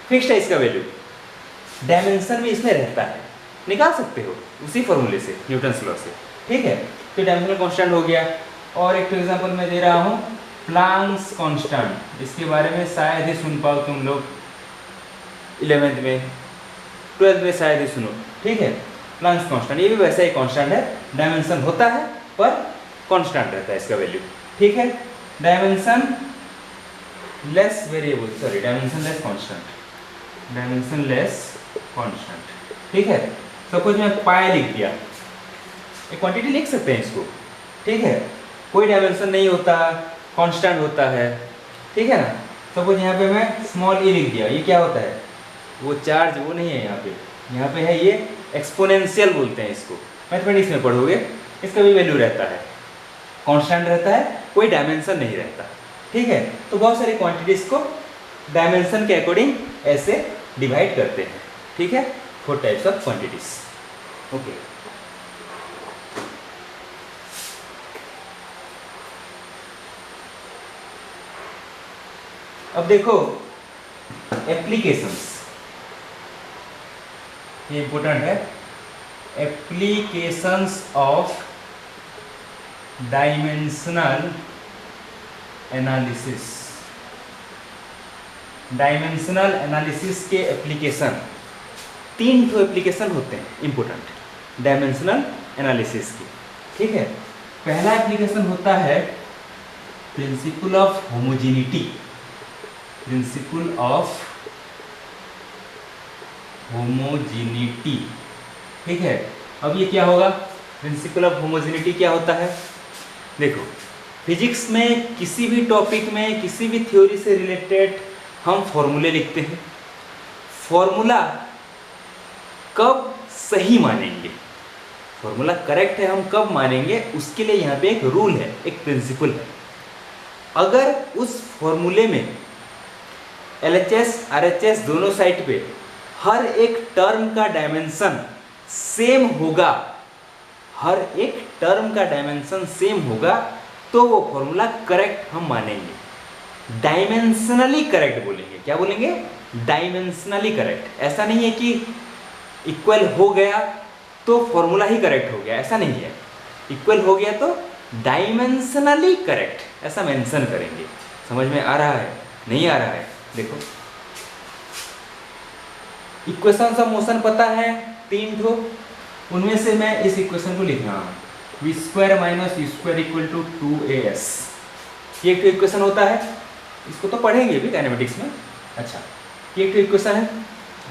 फिक्स्ड है इसका वैल्यू। डायमेंशन भी इसमें रहता है, निकाल सकते हो उसी फॉर्मूले से, न्यूटन्स लॉ से, ठीक है। तो डायमेंशनल कांस्टेंट हो गया। और एक एग्जांपल मैं दे रहा हूँ, प्लांक्स कांस्टेंट, इसके बारे में शायद ही सुन पाओ तुम लोग, 11th में 12th में शायद ही सुनो, ठीक है। प्लांक्स कांस्टेंट ये भी वैसा ही कांस्टेंट है, डायमेंशन होता है पर कांस्टेंट रहता है इसका वैल्यू, ठीक है। Dimension less variable, sorry dimension less constant, dimension less constant, ठीक है। सपोज मैं पाई लिख दिया, एक क्वांटिटी लिख सकते हैं इसको, ठीक है, कोई डायमेंशन नहीं होता, कांस्टेंट होता है, ठीक है ना। सपोज यहाँ पे मैं स्मॉल ई लिख दिया, ये क्या होता है, वो चार्ज वो नहीं है यहाँ पे है ये एक्सपोनेंशियल बोलते हैं इसको, मैथमेटिक्स में पढ़ोगे, इसका भी वैल्यू रहता है, कांस्टेंट रहता है, कोई डायमेंशन नहीं रहता, ठीक है। तो बहुत सारी क्वांटिटीज को डायमेंशन के अकॉर्डिंग ऐसे डिवाइड करते हैं, ठीक है, 4 टाइप्स ऑफ क्वांटिटीज, ओके। अब देखो एप्लीकेशंस, ये इंपॉर्टेंट है, applications of dimensional analysis. Dimensional analysis के एप्लीकेशन, 3 तो एप्लीकेशन होते हैं इंपॉर्टेंट डायमेंशनल एनालिसिस की, ठीक है। पहला एप्लीकेशन होता है principal of homogeneity, principal of homogeneity, ठीक है। अब ये क्या होगा, प्रिंसिपल ऑफ होमोजेनिटी क्या होता है, देखो फिजिक्स में किसी भी टॉपिक में किसी भी थ्योरी से रिलेटेड हम फॉर्मूले लिखते हैं, फॉर्मूला कब सही मानेंगे, फॉर्मूला करेक्ट है हम कब मानेंगे, उसके लिए यहाँ पे एक रूल है, एक प्रिंसिपल है। अगर उस फॉर्मूले में LHS RHS दोनों साइड पे हर एक टर्म का डायमेंशन सेम होगा, हर एक टर्म का डायमेंशन सेम होगा तो वो फॉर्मूला करेक्ट हम मानेंगे। डायमेंशनली करेक्ट बोलेंगे, क्या बोलेंगे? Dimensionally correct. ऐसा नहीं है कि इक्वल हो गया तो फॉर्मूला ही करेक्ट हो गया, ऐसा नहीं है। इक्वल हो गया तो डायमेंशनली करेक्ट, ऐसा मेंशन करेंगे। समझ में आ रहा है? नहीं आ रहा है? देखो इक्वेशन ऑफ मोशन पता है 3 ठो, उनमें से मैं इस इक्वेशन को लिख रहा हूँ, v square minus u square equal to 2as। ये एक इक्वेशन होता है, इसको तो पढ़ेंगे भी काइनेमेटिक्स में। अच्छा, ये एक इक्वेशन है।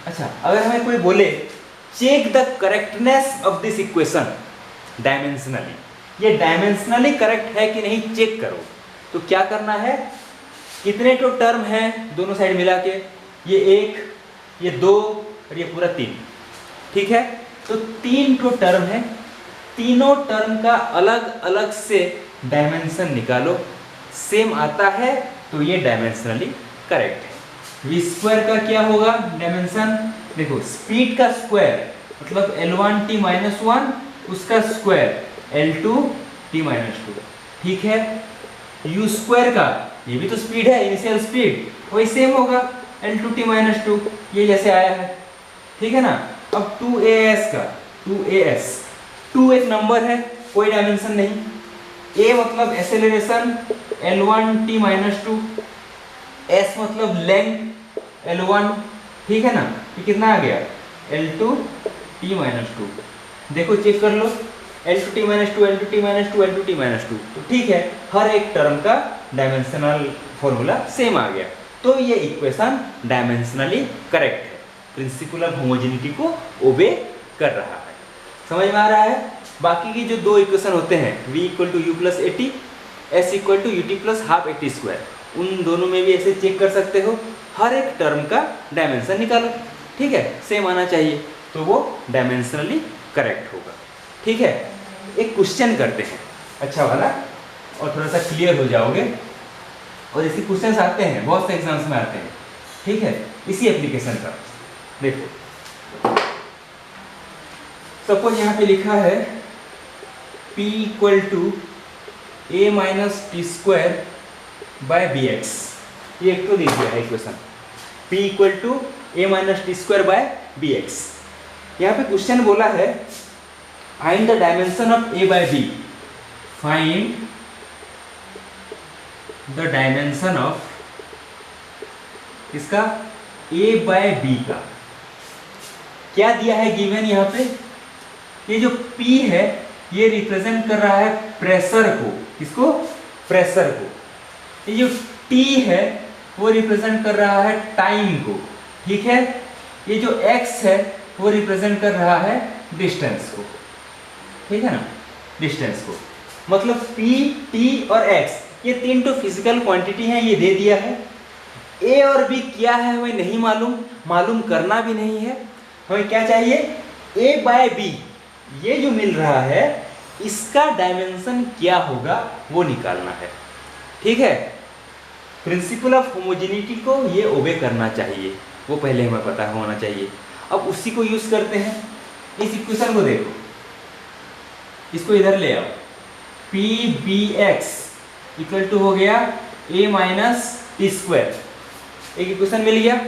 अच्छा, अगर हमें कोई बोले check the correctness of this equation dimensionally, ये डायमेंशनली करेक्ट है कि नहीं चेक करो, तो क्या करना है? कितने तो टर्म हैं दोनों साइड मिला के? ये 1, ये 2 और ये पूरा 3, ठीक है? तो 3 तो टर्म है, तीनों टर्म का अलग अलग से डायमेंशन निकालो, सेम आता है तो ये डायमेंशनली करेक्ट है। v स्क्वायर का क्या होगा डायमेंशन? देखो स्पीड का स्क्वायर मतलब L1t माइनस 1, उसका स्क्वायर L2t माइनस 2, ठीक है? u स्क्वायर का, ये भी तो स्पीड है, इनिशियल स्पीड, वही सेम होगा L2t माइनस 2, ये जैसे आया है, ठीक है ना? अब 2as का, 2as, 2 एक नंबर है, कोई डायमेंशन नहीं। a मतलब एक्सेलरेशन L1t माइनस 2, s मतलब लेंथ L1, ठीक है ना? ये कितना आ गया? L2t minus 2। देखो चेक कर लो, L2t minus 2, L2t minus 2, L2t minus 2, तो ठीक है, हर एक टर्म का डायमेंशनल फॉर्मूला सेम आ गया, तो ये इक्वेशन डायमेंशनली करेक्ट है, प्रिंसिपल ऑफ होमोजेनिटी को ओबे कर रहा है। समझ में आ रहा है? बाकी की जो दो इक्वेशन होते हैं v equal to u plus a t, s equal to u t plus half a t square, उन दोनों में भी ऐसे चेक कर सकते हो, हर एक टर्म का डायमेंशन निकालो, ठीक है? सेम आना चाहिए तो वो डायमेंशनली करेक्ट होगा, ठीक है? एक क्वेश्चन करते हैं अच्छा वाला, और थोड़ा सा क्लियर हो जाओगे। और ऐसे क्वेश्चंस आते हैं, बहुत से एग्जाम्स में आते हैं, ठीक है? इसी एप्लीकेशन का देखो, सपोज यहाँ पे लिखा है p equal to a minus t square by b x, ये एक तो दे दिया है equation, p equal to a minus t square by b x. यहाँ पे क्वेश्चन बोला है find the dimension of a by b, find the dimension of इसका a बाय b का। क्या दिया है गिवन यहाँ पे? ये जो p है ये रिप्रेजेंट कर रहा है प्रेशर को, किसको? प्रेशर को। ये जो t है वो रिप्रेजेंट कर रहा है टाइम को, ठीक है? ये जो x है वो रिप्रेजेंट कर रहा है डिस्टेंस को, ठीक है ना? डिस्टेंस को, मतलब p, t और x ये 3 तो फिजिकल क्वांटिटी हैं, ये दे दिया है। a और b क्या है हमें नहीं मालूम, मालूम करना भी नहीं है। हमें क्या चाहिए? a बाय b, ये जो मिल रहा है इसका डायमेंशन क्या होगा वो निकालना है, ठीक है? प्रिंसिपल ऑफ होमोजेनिटी को ये ओबे करना चाहिए, वो पहले हमें पता होना चाहिए। अब उसी को यूज करते हैं। इस इक्वेशन को देखो, इसको इधर ले आओ, p b x equal to हो गया a माइनस टी स्क्वायर, एक इक्वेशन मिल गया।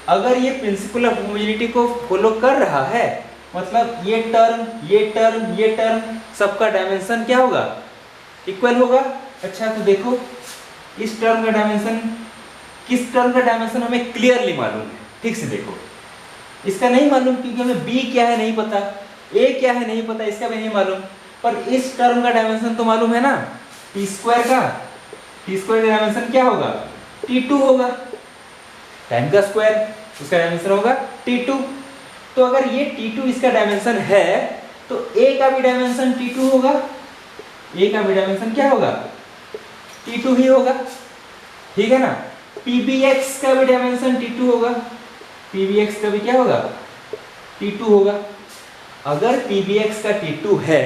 अगर ये प्रिंसिपल ऑफ होमोजेनिटी को फॉलो कर रहा है, मतलब ये टर्म, ये टर्म, ये टर्म, सबका डायमेंशन क्या होगा? इक्वल होगा। अच्छा तो देखो इस टर्म का डायमेंशन, किस टर्म का डायमेंशन हमें क्लियरली मालूम है, ठीक से देखो। इसका नहीं मालूम क्योंकि हमें b क्या है नहीं पता, a क्या है नहीं पता, इसका भी नहीं मालूम, पर इस टर्म का डायमेंशन तो मालूम है ना, टी स्क्वायर का। टी स्क्वायर का डायमेंशन क्या होगा? t2 होगा, टाइम का स्क्वायर, उसका डायमेंशन होगा t2। तो अगर ये t2 इसका डायमेंशन है तो a का भी डायमेंशन t2 होगा, a का भी डायमेंशन क्या होगा? t2 ही होगा, ठीक है ना? pbx का भी डायमेंशन t2 होगा, pbx का भी क्या होगा? t2 होगा। अगर pbx का t2 है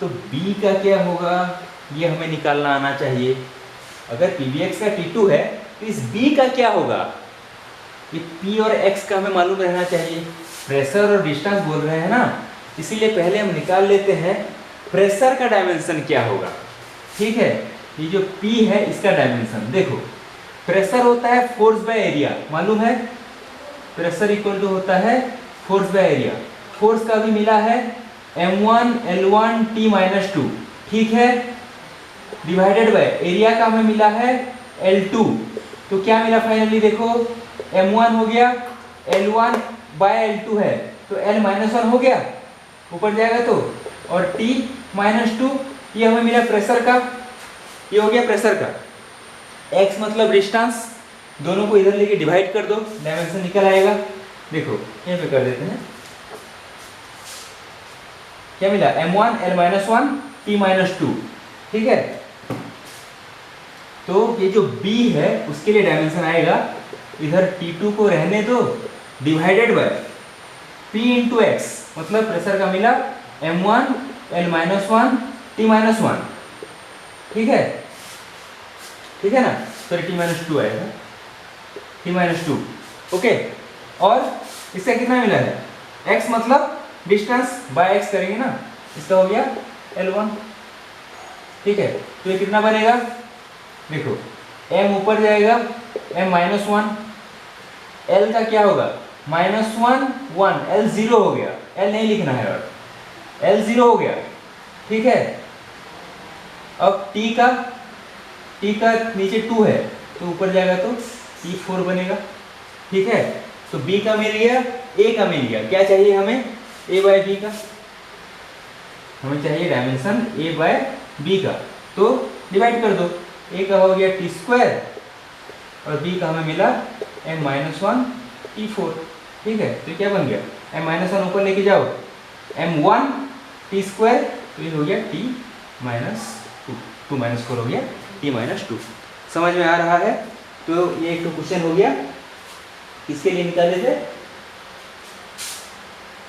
तो b का क्या होगा ये हमें निकालना आना चाहिए। अगर pbx का t2 है तो इस B का क्या होगा? ये P और X का हमें मालूम रहना चाहिए। प्रेशर और डिस्टेंस बोल रहे हैं ना, इसीलिए पहले हम निकाल लेते हैं प्रेशर का डायमेंशन क्या होगा। ठीक है, ये जो P है इसका डायमेंशन देखो, प्रेशर होता है फोर्स बाय एरिया, मालूम है? प्रेशर इक्वल टू होता है फोर्स बाय एरिया। फोर्स का भी मिला है m1 L1 T-2, ठीक है, डिवाइडेड बाय एरिया का हमें मिला है L2। तो क्या मिला फाइनली देखो, m1 हो गया L1 बाय L2 है तो L-1 हो गया, ऊपर जाएगा तो, और T-2 ये हमें मिला प्रेशर का, ये हो गया प्रेशर का। x मतलब डिस्टेंस, दोनों को इधर लेके डिवाइड कर दो, डायमेंशन निकल आएगा। देखो यहाँ पे कर देते हैं, क्या मिला m1 L-1 T-2, ठीक है। तो ये जो B है उसके लिए डायमेंशन आएगा, इधर T2 को रहने दो, divided by P into x, मतलब प्रेशर का मिला m1 L-1 T-1, ठीक है, ठीक है ना, सॉरी T-2 आएगा, T-2, ओके। और इसका कितना मिला है, x मतलब डिस्टेंस बाय x करेंगे ना, इसका हो गया L1, ठीक है। तो ये कितना बनेगा, देखो m ऊपर जाएगा m-1, L का क्या होगा -1 1, L 0 हो गया, L नहीं लिखना है और L 0 हो गया, ठीक है। अब T का नीचे 2 है तो ऊपर जाएगा तो T4 बनेगा, ठीक है। तो B का मिल गया, A का मिल गया, क्या चाहिए हमें, A बाय B का, हमें चाहिए डायमेंशन A बाय B का। तो डिवाइड कर दो, A का हो गया T² और B का हमें मिला m-1 T4, ठीक है। तो क्या बन गया, m-1 ऊपर लेके जाओ, m1 T² तो ये हो गया T-2, 2 - 4 हो गया T-2। समझ में आ रहा है? तो ये एक तो क्वेश्चन हो गया, इसके लिए निकाले थे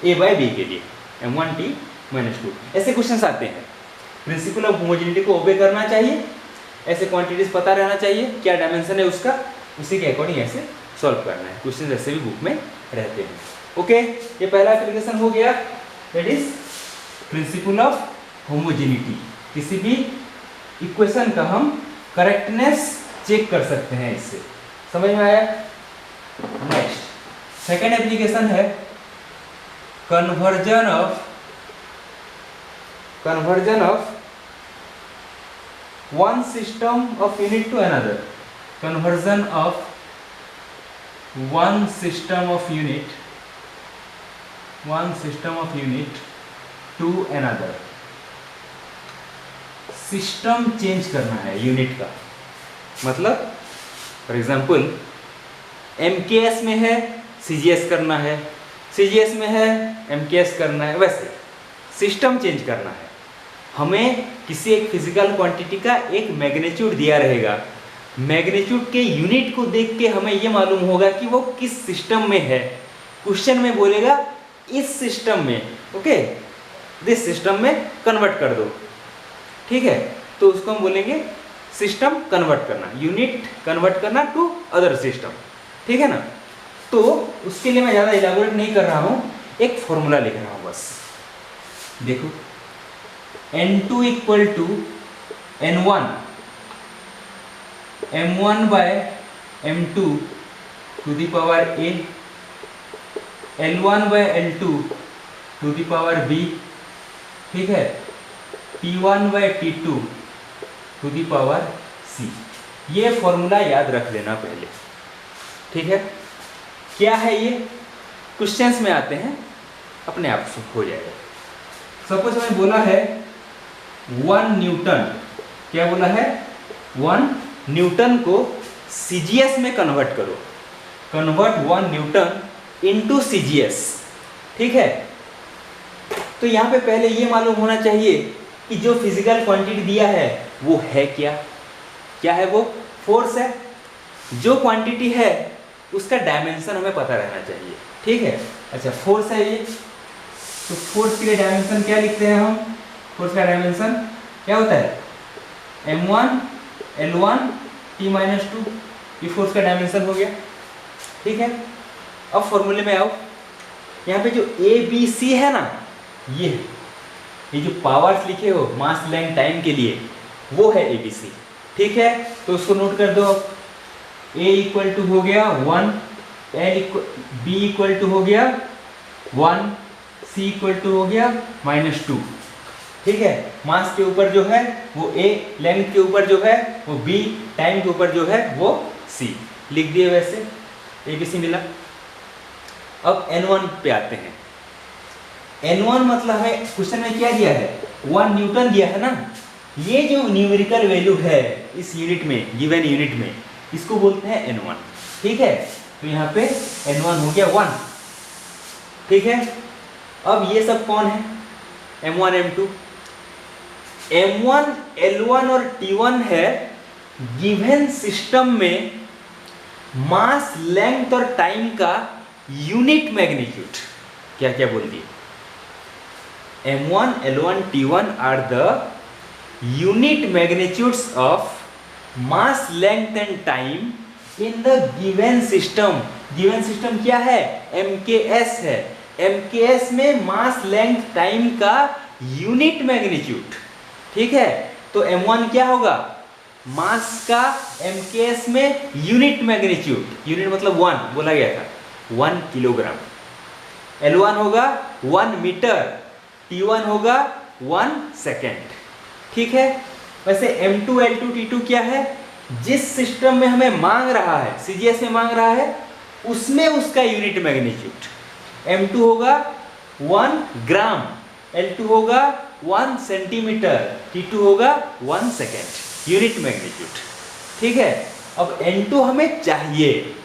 A बाय B के लिए m1 T-2। ऐसे क्वेश्चंस आते हैं, प्रिंसिपल ऑफ होमोजेनिटी को ओबे करना चाहिए, ऐसे क्वांटिटीज पता रहना चाहिए क्या डायमेंशन है उसका, उसी के अकॉर्डिंग ऐसे सॉल्व करना है। क्वेश्चन ऐसे भी बुक में रहते हैं। ओके, ये पहला एप्लीकेशन हो गया, that is principal of homogeneity. किसी भी इक्वेशन का हम करेक्टनेस चेक कर सकते हैं इससे, समझ में आया? नेक्स्ट सेकेंड एप्लीकेशन है conversion of one system of unit to another, conversion of one system of unit to another। System change करना है यूनिट का, मतलब फॉर एग्जांपल MKS में है CGS करना है, CGS में है MKS करना है, वैसे सिस्टम चेंज करना है। हमें किसी एक फिजिकल क्वांटिटी का एक मैग्नीट्यूड दिया रहेगा, मैग्नीट्यूड के यूनिट को देख के हमें ये मालूम होगा कि वो किस सिस्टम में है। क्वेश्चन में बोलेगा इस सिस्टम में, ओके, दिस सिस्टम में कन्वर्ट कर दो, ठीक है। तो उसको हम बोलेंगे सिस्टम कन्वर्ट करना, यूनिट कन्वर्ट करना टू अदर सिस्टम, ठीक है ना। तो उसके लिए मैं ज़्यादा इलाबोरेट नहीं कर रहा हूँ, एक फॉर्मूला लिख रहा हूँ बस। देखो N2 equal to N1 M1 by M2 to the power A, L1 by L2 to the power B, ठीक है, T1 by T2 to the power C। ये फॉर्मूला याद रख लेना पहले, ठीक है। क्या है ये, क्वेश्चंस में आते हैं, अपने आप से हो जाएगा। सपोज हमें बोला है 1 न्यूटन, क्या बोला है, 1 न्यूटन को CGS में कन्वर्ट करो, कन्वर्ट 1 न्यूटन इनटू CGS, ठीक है। तो यहाँ पे पहले ये मालूम होना चाहिए कि जो फिजिकल क्वांटिटी दिया है वो है क्या, क्या है वो, फोर्स है। जो क्वांटिटी है उसका डायमेंशन हमें पता रहना चाहिए, ठीक है। अच्छा, फोर्स है ये, तो फोर्स के लिए डायमेंशन क्या लिखते हैं हम, फोर्स का डायमेंशन क्या होता है, m1 L1 T-2, ये फोर्स का डायमेंशन हो गया। ठीक है, अब फॉर्मूले में आओ। यहाँ पे जो ए बी सी है ना, ये जो पावर्स लिखे हो मास लेंथ टाइम के लिए, वो है ए बी सी। ठीक है, तो उसको नोट कर दो। अब ए इक्वल टू हो गया 1, बी इक्वल टू हो गया 1, सी इक्वल टू हो गया -2। ठीक है, मास के ऊपर जो है वो ए, लेंथ के ऊपर जो है वो बी, टाइम के ऊपर जो है वो सी। लिख दिए वैसे, ए बी सी मिला। अब N1 पे आते हैं। N1 मतलब है, क्वेश्चन में क्या दिया है, 1 न्यूटन दिया है ना। ये जो न्यूमेरिकल वैल्यू है इस यूनिट में, गिवन यूनिट में, इसको बोलते हैं N1। ठीक है, तो यहाँ पे N1 हो गया 1। ठीक है, अब ये सब कौन है, M1 M2। M1 L1 और T1 है गिवन सिस्टम में मास, लेंथ और टाइम का यूनिट मैग्नीट्यूड। क्या क्या बोल दिए, M1 L1 T1 are the unit magnitudes of mass, length and time in the given system. Given system क्या है, MKS है। MKS में मास, लेंथ, टाइम का यूनिट मैग्नीट्यूड। ठीक है, तो M1 क्या होगा, मास का MKS में यूनिट मैग्नीट्यूड, यूनिट मतलब 1 बोला गया था, 1 किलोग्राम। L1 होगा 1 मीटर, T1 होगा 1 सेकेंड। ठीक है, वैसे M2 L2 T2 क्या है, जिस सिस्टम में हमें मांग रहा है, CGS में मांग रहा है, उसमें उसका यूनिट मैग्नीट्यूड। M2 होगा 1 ग्राम, L2 होगा 1 सेंटीमीटर, T2 होगा 1 सेकेंड, यूनिट मैग्नीट्यूड। ठीक है, अब N2 हमें चाहिए,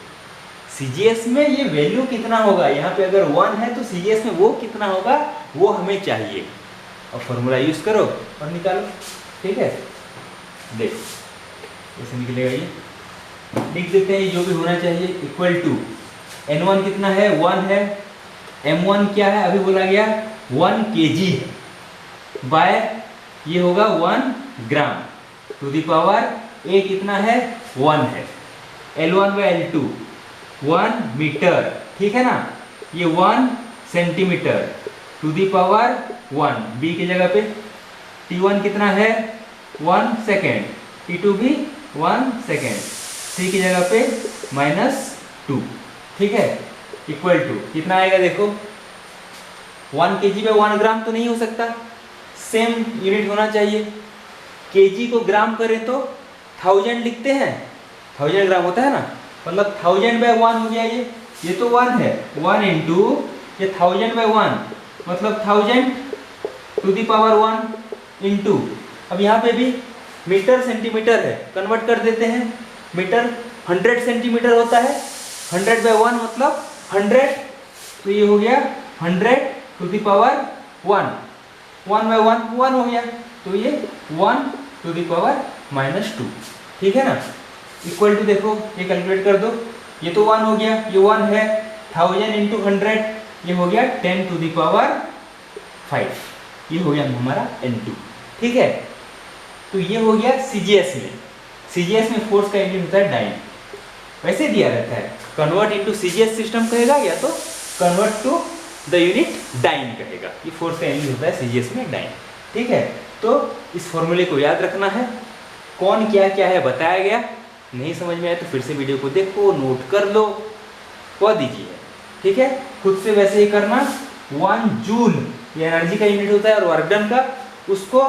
CGS में ये वैल्यू कितना होगा, यहाँ पे अगर 1 है तो CGS में वो कितना होगा, वो हमें चाहिए। अब फॉर्मूला यूज करो और निकालो। ठीक है, देखो कैसे निकलेगा, ये लिख देते हैं, जो भी होना चाहिए इक्वल टू N1 कितना है, 1 है। M1 क्या है, अभी बोला गया 1 kg है, बाय ये होगा 1 ग्राम, टू दी पावर A कितना है, 1 है। L1 बाय L2 1 मीटर, ठीक है ना, ये 1 centimetre, to the power 1, B की जगह पे। T1 कितना है, 1 सेकेंड, T2 भी 1 सेकेंड, C की जगह पे -2। ठीक है, इक्वल टू कितना आएगा, देखो 1 kg पे 1 ग्राम तो नहीं हो सकता, सेम यूनिट होना चाहिए। kg को ग्राम करें तो 1000 लिखते हैं, 1000 ग्राम होता है ना, मतलब 1000 बाय 1 हो गया। ये तो 1 है, 1 इंटू ये 1000 बाय 1 मतलब 1000 टू दी पावर 1 इंटू, अब यहाँ पे भी मीटर सेंटीमीटर है, कन्वर्ट कर देते हैं। मीटर 100 सेंटीमीटर होता है, 100 बाय 1 मतलब 100, तो ये हो गया 100 टू दी पावर 1, 1 बाय 1 हो गया, तो ये 1 टू दी पावर -2। ठीक है ना, इक्वल टू देखो ये कैलकुलेट कर दो, ये तो 1 हो गया, ये 1 है, 1000 इंटू 100 ये हो गया 10 टू दी पावर 5, ये हो गया हमारा N2। ठीक है, तो ये हो गया CGS में। CGS में फोर्स का यूनिट होता है डाइन, वैसे दिया रहता है, कन्वर्ट इनटू CGS सिस्टम कहेगा या तो convert to the unit dyne कहेगा। ये फोर्स का यूनिट होता है CGS में डाइन। ठीक है, तो इस फॉर्मूले को याद रखना है, कौन क्या क्या है बताया गया। नहीं समझ में आया तो फिर से वीडियो को देखो, नोट कर लो, कह दीजिए। ठीक है, खुद से वैसे ही करना। 1 जूल ये एनर्जी का यूनिट होता है और वर्क डन का, उसको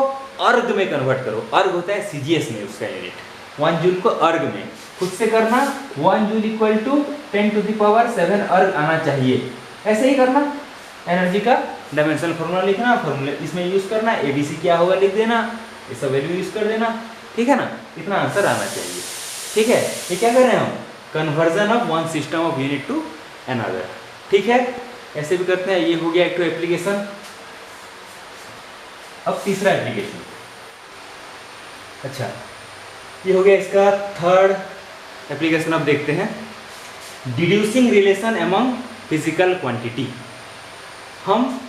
अर्ग में कन्वर्ट करो। अर्ग होता है CGS में उसका यूनिट, 1 जूल को अर्ग में खुद से करना। 1 joule equal to 10 to the power 7 erg आना चाहिए, ऐसे ही करना। एनर्जी का डायमेंशनल फॉर्मूला लिखना, फॉर्मूला इसमें यूज करना, ABC क्या होगा लिख देना, ये सब वैल्यू यूज कर देना। ठीक है ना, इतना आंसर आना चाहिए। ठीक है, ये क्या कर रहे हैं हम, conversion of one system of unit to another. ठीक है, ऐसे भी करते हैं। ये हो गया एक तो एप्लीकेशन। अब तीसरा एप्लीकेशन, अच्छा ये हो गया इसका थर्ड एप्लीकेशन। अब देखते हैं डिड्यूसिंग रिलेशन अमंग फिजिकल क्वांटिटी। हम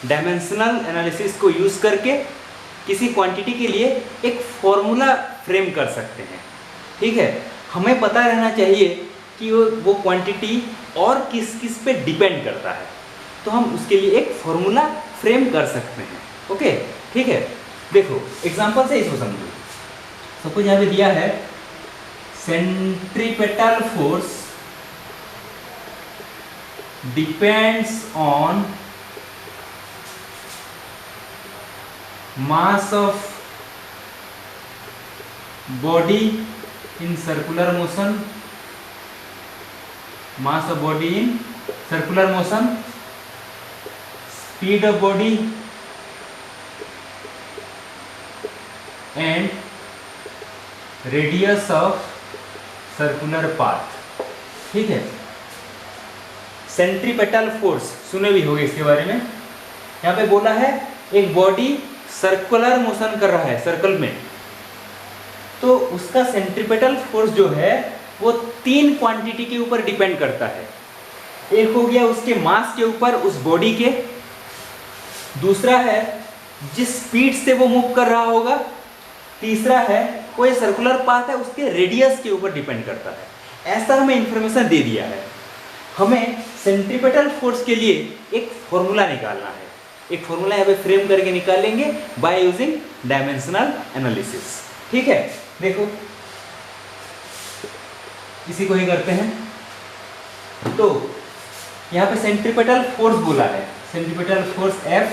डायमेंशनल एनालिसिस को यूज करके किसी क्वांटिटी के लिए एक फॉर्मूला फ्रेम कर सकते हैं। ठीक है, हमें पता रहना चाहिए कि वो क्वांटिटी और किस किस पे डिपेंड करता है, तो हम उसके लिए एक फॉर्मूला फ्रेम कर सकते हैं। ओके, ठीक है। देखो एग्जांपल से इसको समझो। सपोज यहाँ पे दिया है centripetal force depends on mass of body in circular motion, mass of body in circular motion, speed of body and radius of circular path। ठीक है। सेंट्रीपेटल फोर्स सुने भी होंगे इसके बारे में। यहाँ पे बोला है एक बॉडी सर्कुलर मोशन कर रहा है सर्कल में, तो उसका सेंट्रीपेटल फोर्स जो है वो 3 क्वांटिटी के ऊपर डिपेंड करता है। एक हो गया उसके मास के ऊपर उस बॉडी के, दूसरा है जिस स्पीड से वो मूव कर रहा होगा, तीसरा है कोई सर्कुलर पाथ है उसके रेडियस के ऊपर डिपेंड करता है। ऐसा हमें इंफॉर्मेशन दे दिया है। हमें सेंट्रीपेटल फोर्स के लिए एक फॉर्मूला निकालना है। एक फॉर्मूला यहाँ पे फ्रेम करके निकालेंगे बाय यूजिंग डायमेंशनल एनालिसिस। ठीक है, देखो इसी को ही करते हैं। तो यहाँ पे सेंट्रीपेटल फोर्स बोला है, सेंट्रीपेटल फोर्स F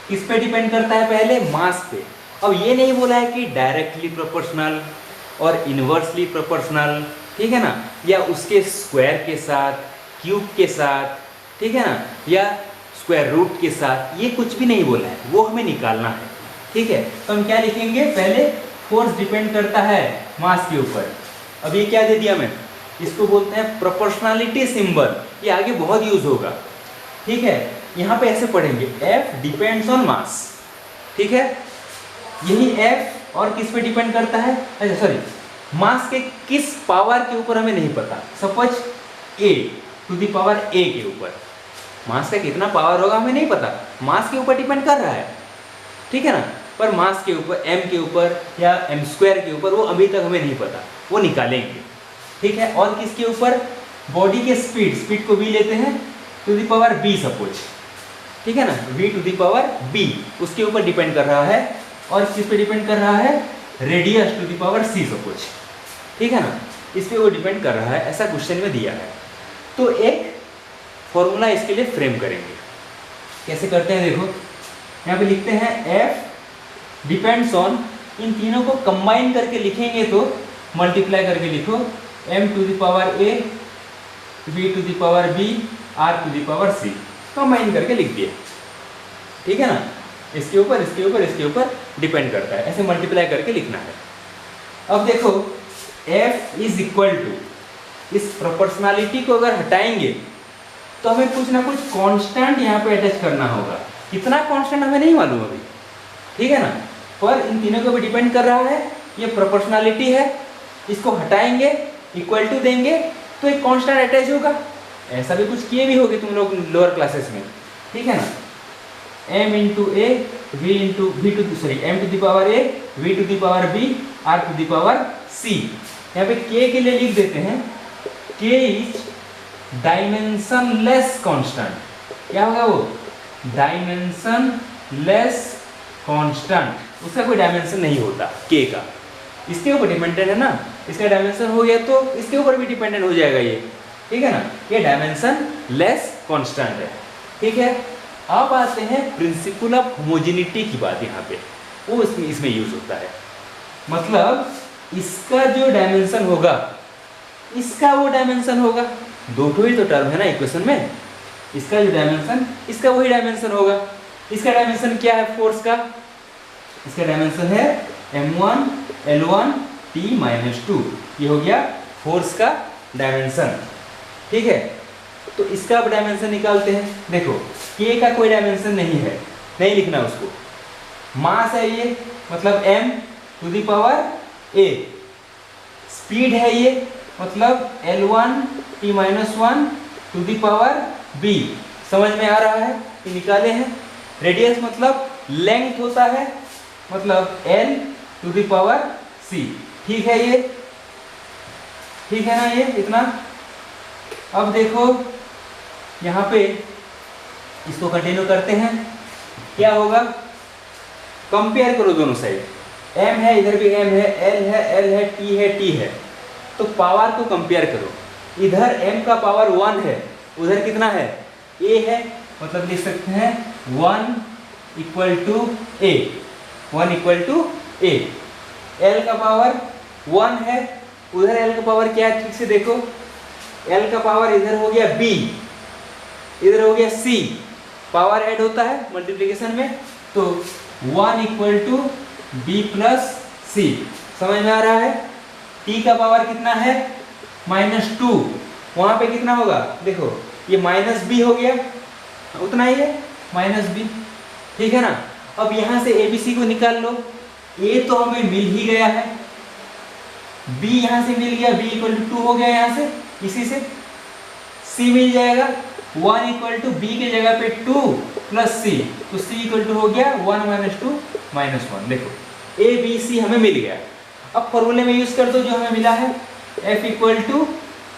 किस पे डिपेंड करता है? पहले मास पे। अब ये नहीं बोला है कि डायरेक्टली प्रोपोर्शनल और इनवर्सली प्रोपोर्शनल, ठीक है ना, या उसके स्क्वायर के साथ, क्यूब के साथ, ठीक है ना, या स्क्वायर रूट के साथ, ये कुछ भी नहीं बोला है, वो हमें निकालना है। ठीक है, तो हम क्या लिखेंगे? पहले फोर्स डिपेंड करता है मास के ऊपर। अब ये क्या दे दिया मैं? इसको बोलते हैं प्रोपोर्शनलिटी सिंबल। ये आगे बहुत यूज होगा। ठीक है, यहाँ पे ऐसे पढ़ेंगे F डिपेंड्स ऑन मास। ठीक है, यही F और किस पे डिपेंड करता है? अच्छा सॉरी, मास के किस पावर के ऊपर हमें नहीं पता। Suppose A to the power A के ऊपर, मास का कितना पावर होगा हमें नहीं पता, मास के ऊपर डिपेंड कर रहा है। ठीक है ना, पर मास के ऊपर m के ऊपर या m स्क्वायर के ऊपर वो अभी तक हमें नहीं पता, वो निकालेंगे। ठीक है, और किसके ऊपर? बॉडी के स्पीड, स्पीड को v लेते हैं to the power b suppose. ठीक है ना, v to the power b उसके ऊपर डिपेंड कर रहा है। और किस पे डिपेंड कर रहा है? Radius to the power c suppose. ठीक है ना, इस पे वो डिपेंड कर रहा है, ऐसा क्वेश्चन में दिया है। तो एक फॉर्मूला इसके लिए फ्रेम करेंगे। कैसे करते हैं देखो, यहाँ पे लिखते हैं F डिपेंड्स ऑन, इन तीनों को कंबाइन करके लिखेंगे तो मल्टीप्लाई करके लिखो, m to the power a, v to the power b, r to the power c, combine करके लिख दिया। ठीक है ना, इसके ऊपर इसके ऊपर इसके ऊपर डिपेंड करता है, ऐसे मल्टीप्लाई करके लिखना है। अब देखो F इज इक्वल टू, इस प्रोपोर्शनलिटी को अगर हटाएंगे तो हमें कुछ ना कुछ कांस्टेंट यहाँ पे अटैच करना होगा। कितना कांस्टेंट हमें नहीं मालूम अभी। ठीक है ना, पर इन तीनों को भी डिपेंड कर रहा है। ये प्रोपोर्शनलिटी है, इसको हटाएंगे, इक्वल टू देंगे तो एक कांस्टेंट अटैच होगा। ऐसा भी कुछ किए भी होगे तुम लोग लोअर क्लासेस में। ठीक है ना, m into a v into v to sorry m to the power a, v to the power b, r to the power c। यहाँ पे k के लिए लिख देते हैं k इज डायमेंशनलेस कांस्टेंट। क्या होगा वो? डायमेंशनलेस कांस्टेंट, उसका कोई डायमेंशन नहीं होता k का। इसके ऊपर डिपेंडेंट है ना, इसका डायमेंशन हो गया तो इसके ऊपर भी डिपेंडेंट हो जाएगा ये। ठीक है ना, ये डायमेंशन लेस कांस्टेंट है। ठीक है, अब आते हैं प्रिंसिपल ऑफ होमोजेनिटी की बात। यहाँ पे वो इसमें यूज होता है। मतलब इसका जो डायमेंशन होगा, इसका वो डायमेंशन होगा। दो ही तो टर्म है ना इक्वेशन में, इसका जो डायमेंशन इसका वही डायमेंशन होगा। इसका डायमेंशन क्या है फोर्स का? इसका डायमेंशन है m1 L1 T-2। ये हो गया फोर्स का डायमेंशन। ठीक है, तो इसका अब डायमेंशन निकालते हैं। देखो k का कोई डायमेंशन नहीं है, नहीं लिखना उसको। मास है ये, मतलब m to the power a। Speed है ये, मतलब L1 T-1 to the power b। समझ में आ रहा है? ये निकाले हैं। रेडियस मतलब लेंथ होता है, मतलब L to the power c। ठीक है ये। ठीक है ना, ये इतना। अब देखो यहाँ पे इसको कंटिन्यू करते हैं, क्या होगा, कंपेयर करो दोनों साइड, m है, इधर भी m है, l है, t है, t है, तो पावर को कंपेयर करो। इधर m का पावर 1 है, उधर कितना है, a है, मतलब लिख सकते हैं 1 equal to a, 1 equal to a। l का पावर 1 है, उधर l का पावर क्या है, ठीक से देखो, l का पावर इधर हो गया b, इधर हो गया c, पावर ऐड होता है मल्टीप्लिकेशन में, तो 1 equal to b plus c, समझ में आ रहा है। t का पावर कितना है, -2, वहां पे कितना होगा, देखो ये -b हो गया, उतना ही है -b, ठीक है ना। अब यहां से abc को निकाल लो, a तो हमें मिल ही गया है, b यहां से मिल गया, b इक्वल टू 2 हो गया यहां से, इसी से c मिल जाएगा, 1 इक्वल टू b के जगह पे 2 प्लस c, तो c इक्वल टू हो गया 1 माइनस 2 माइनस 1। देखो a b c हमें मिल गया। अब फॉर्मूले में यूज कर दो जो हमें मिला है, f इक्वल टू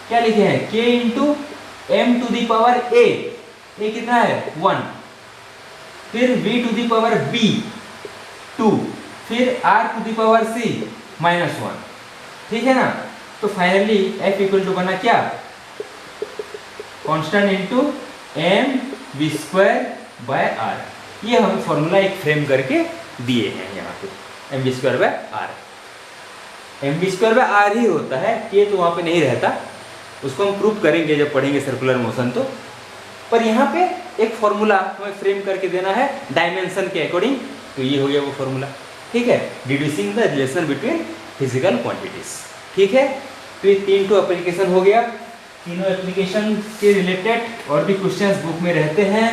क्या लिखे हैं, k into m to the power a, a कितना है 1, फिर v to the power b 2, फिर r to the power c -1, ठीक है ना। तो फाइनली f इक्वल टू बना क्या, constant into m v square by r। ये हम फॉर्मूला एक फ्रेम करके दिए हैं यहाँ पे, m v square by r, m v square by r ही होता है, k तो वहाँ पे नहीं रहता, उसको हम प्रूव करेंगे जब पढ़ेंगे सर्कुलर मोशन तो। पर यहाँ पे एक फॉर्मूला हमें फ्रेम करके देना है डायमेंशन के अकॉर्डिंग, तो ये हो गया वो फॉर्मूला, ठीक है, deducing the relation between physical quantities, ठीक है। तो ये 3 तो एप्लीकेशन हो गया, तीनों एप्लीकेशन के रिलेटेड और भी क्वेश्चंस बुक में रहते हैं,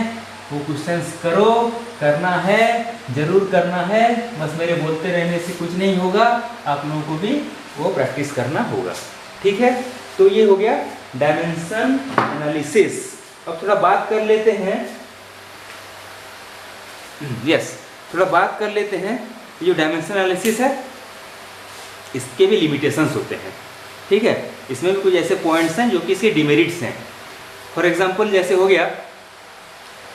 वो क्वेश्चंस करो, करना है, जरूर करना है, बस मेरे बोलते रहने से कुछ नहीं होगा, आप लोगों को भी वो प्रैक्टिस करना होगा, ठीक है। तो ये हो गया डायमेंशन एनालिसिस। अब थोड़ा बात कर लेते हैं, थोड़ा बात कर लेते हैं, ये जो डायमेंशन एनालिसिस है इसके भी लिमिटेशंस होते हैं, ठीक है। इसमें भी कुछ ऐसे पॉइंट्स हैं जो कि इसके डिमेरिट्स हैं। फॉर एग्जांपल जैसे हो गया,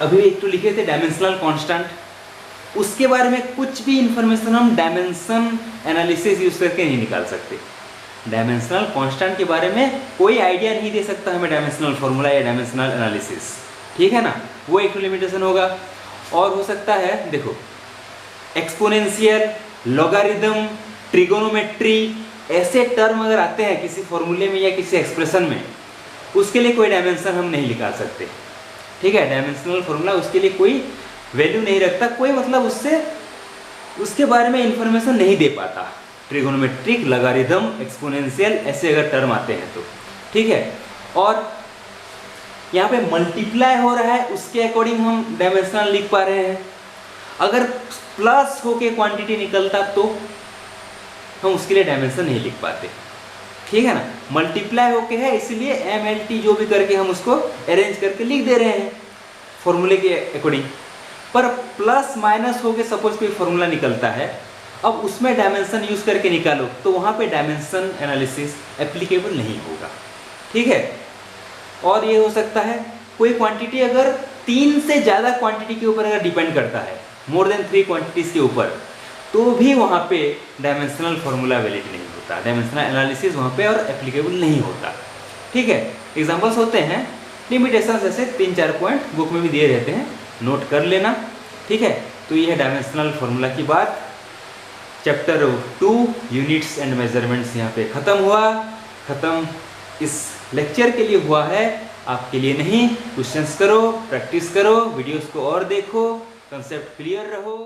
अभी एक तो लिखे थे डायमेंशनल कांस्टेंट, उसके बारे में कुछ भी इंफॉर्मेशन हम डायमेंशन एनालिसिस यूज करके नहीं निकाल सकते। डायमेंशनल कांस्टेंट के बारे में कोई आइडिया नहीं दे सकता हमें डायमेंशनल फॉर्मूला या डायमेंशनल एनालिसिस, ठीक है ना, वो एक लिमिटेशन होगा। और हो सकता है देखो एक्सपोनेंशियल, लॉगरिदम, ट्रिगोनोमेट्री, ऐसे टर्म अगर आते हैं किसी फॉर्मूले में या किसी एक्सप्रेशन में, उसके लिए कोई डायमेंशन हम नहीं निकाल सकते, ठीक है। डायमेंशनल फॉर्मूला उसके लिए कोई वैल्यू नहीं रखता, कोई मतलब उससे उसके बारे में इंफॉर्मेशन नहीं दे पाता। ट्रिगोनोमेट्रिक, लॉगरिदम, एक्सपोनेंशियल ऐसे अगर टर्म आते हैं तो, ठीक है। और यहाँ पे मल्टीप्लाई हो रहा है, उसके अकॉर्डिंग हम डायमेंशनल लिख पा रहे हैं। अगर प्लस होके क्वांटिटी निकलता तो हम उसके लिए डायमेंशन नहीं लिख पाते, ठीक है ना। मल्टीप्लाई होके है इसलिए MLT जो भी करके हम उसको अरेंज करके लिख दे रहे हैं फॉर्मूले के अकॉर्डिंग। पर प्लस माइनस होके सपोज कोई फॉर्मूला निकलता है, अब उसमें डायमेंशन यूज करके निकालो तो वहाँ पे डायमेंशन एनालिसिस एप्लीकेबल नहीं होगा, ठीक है। और ये हो सकता है कोई क्वांटिटी अगर 3 से ज़्यादा क्वांटिटी के ऊपर अगर डिपेंड करता है, मोर देन 3 क्वांटिटीज के ऊपर, तो भी वहाँ पे डायमेंशनल फॉर्मूला वैलिड नहीं होता, डायमेंशनल एनालिसिस वहाँ पे और एप्लीकेबल नहीं होता, ठीक है। एग्जांपल्स होते हैं, लिमिटेशंस ऐसे 3-4 पॉइंट बुक में भी दिए रहते हैं, नोट कर लेना, ठीक है। तो ये है डायमेंशनल फॉर्मूला की बात। चैप्टर 2 यूनिट्स एंड मेजरमेंट्स यहाँ पे ख़त्म हुआ। ख़त्म इस लेक्चर के लिए हुआ है, आपके लिए नहीं। क्वेश्चंस करो, प्रैक्टिस करो, वीडियोस को और देखो, कंसेप्ट क्लियर रहो।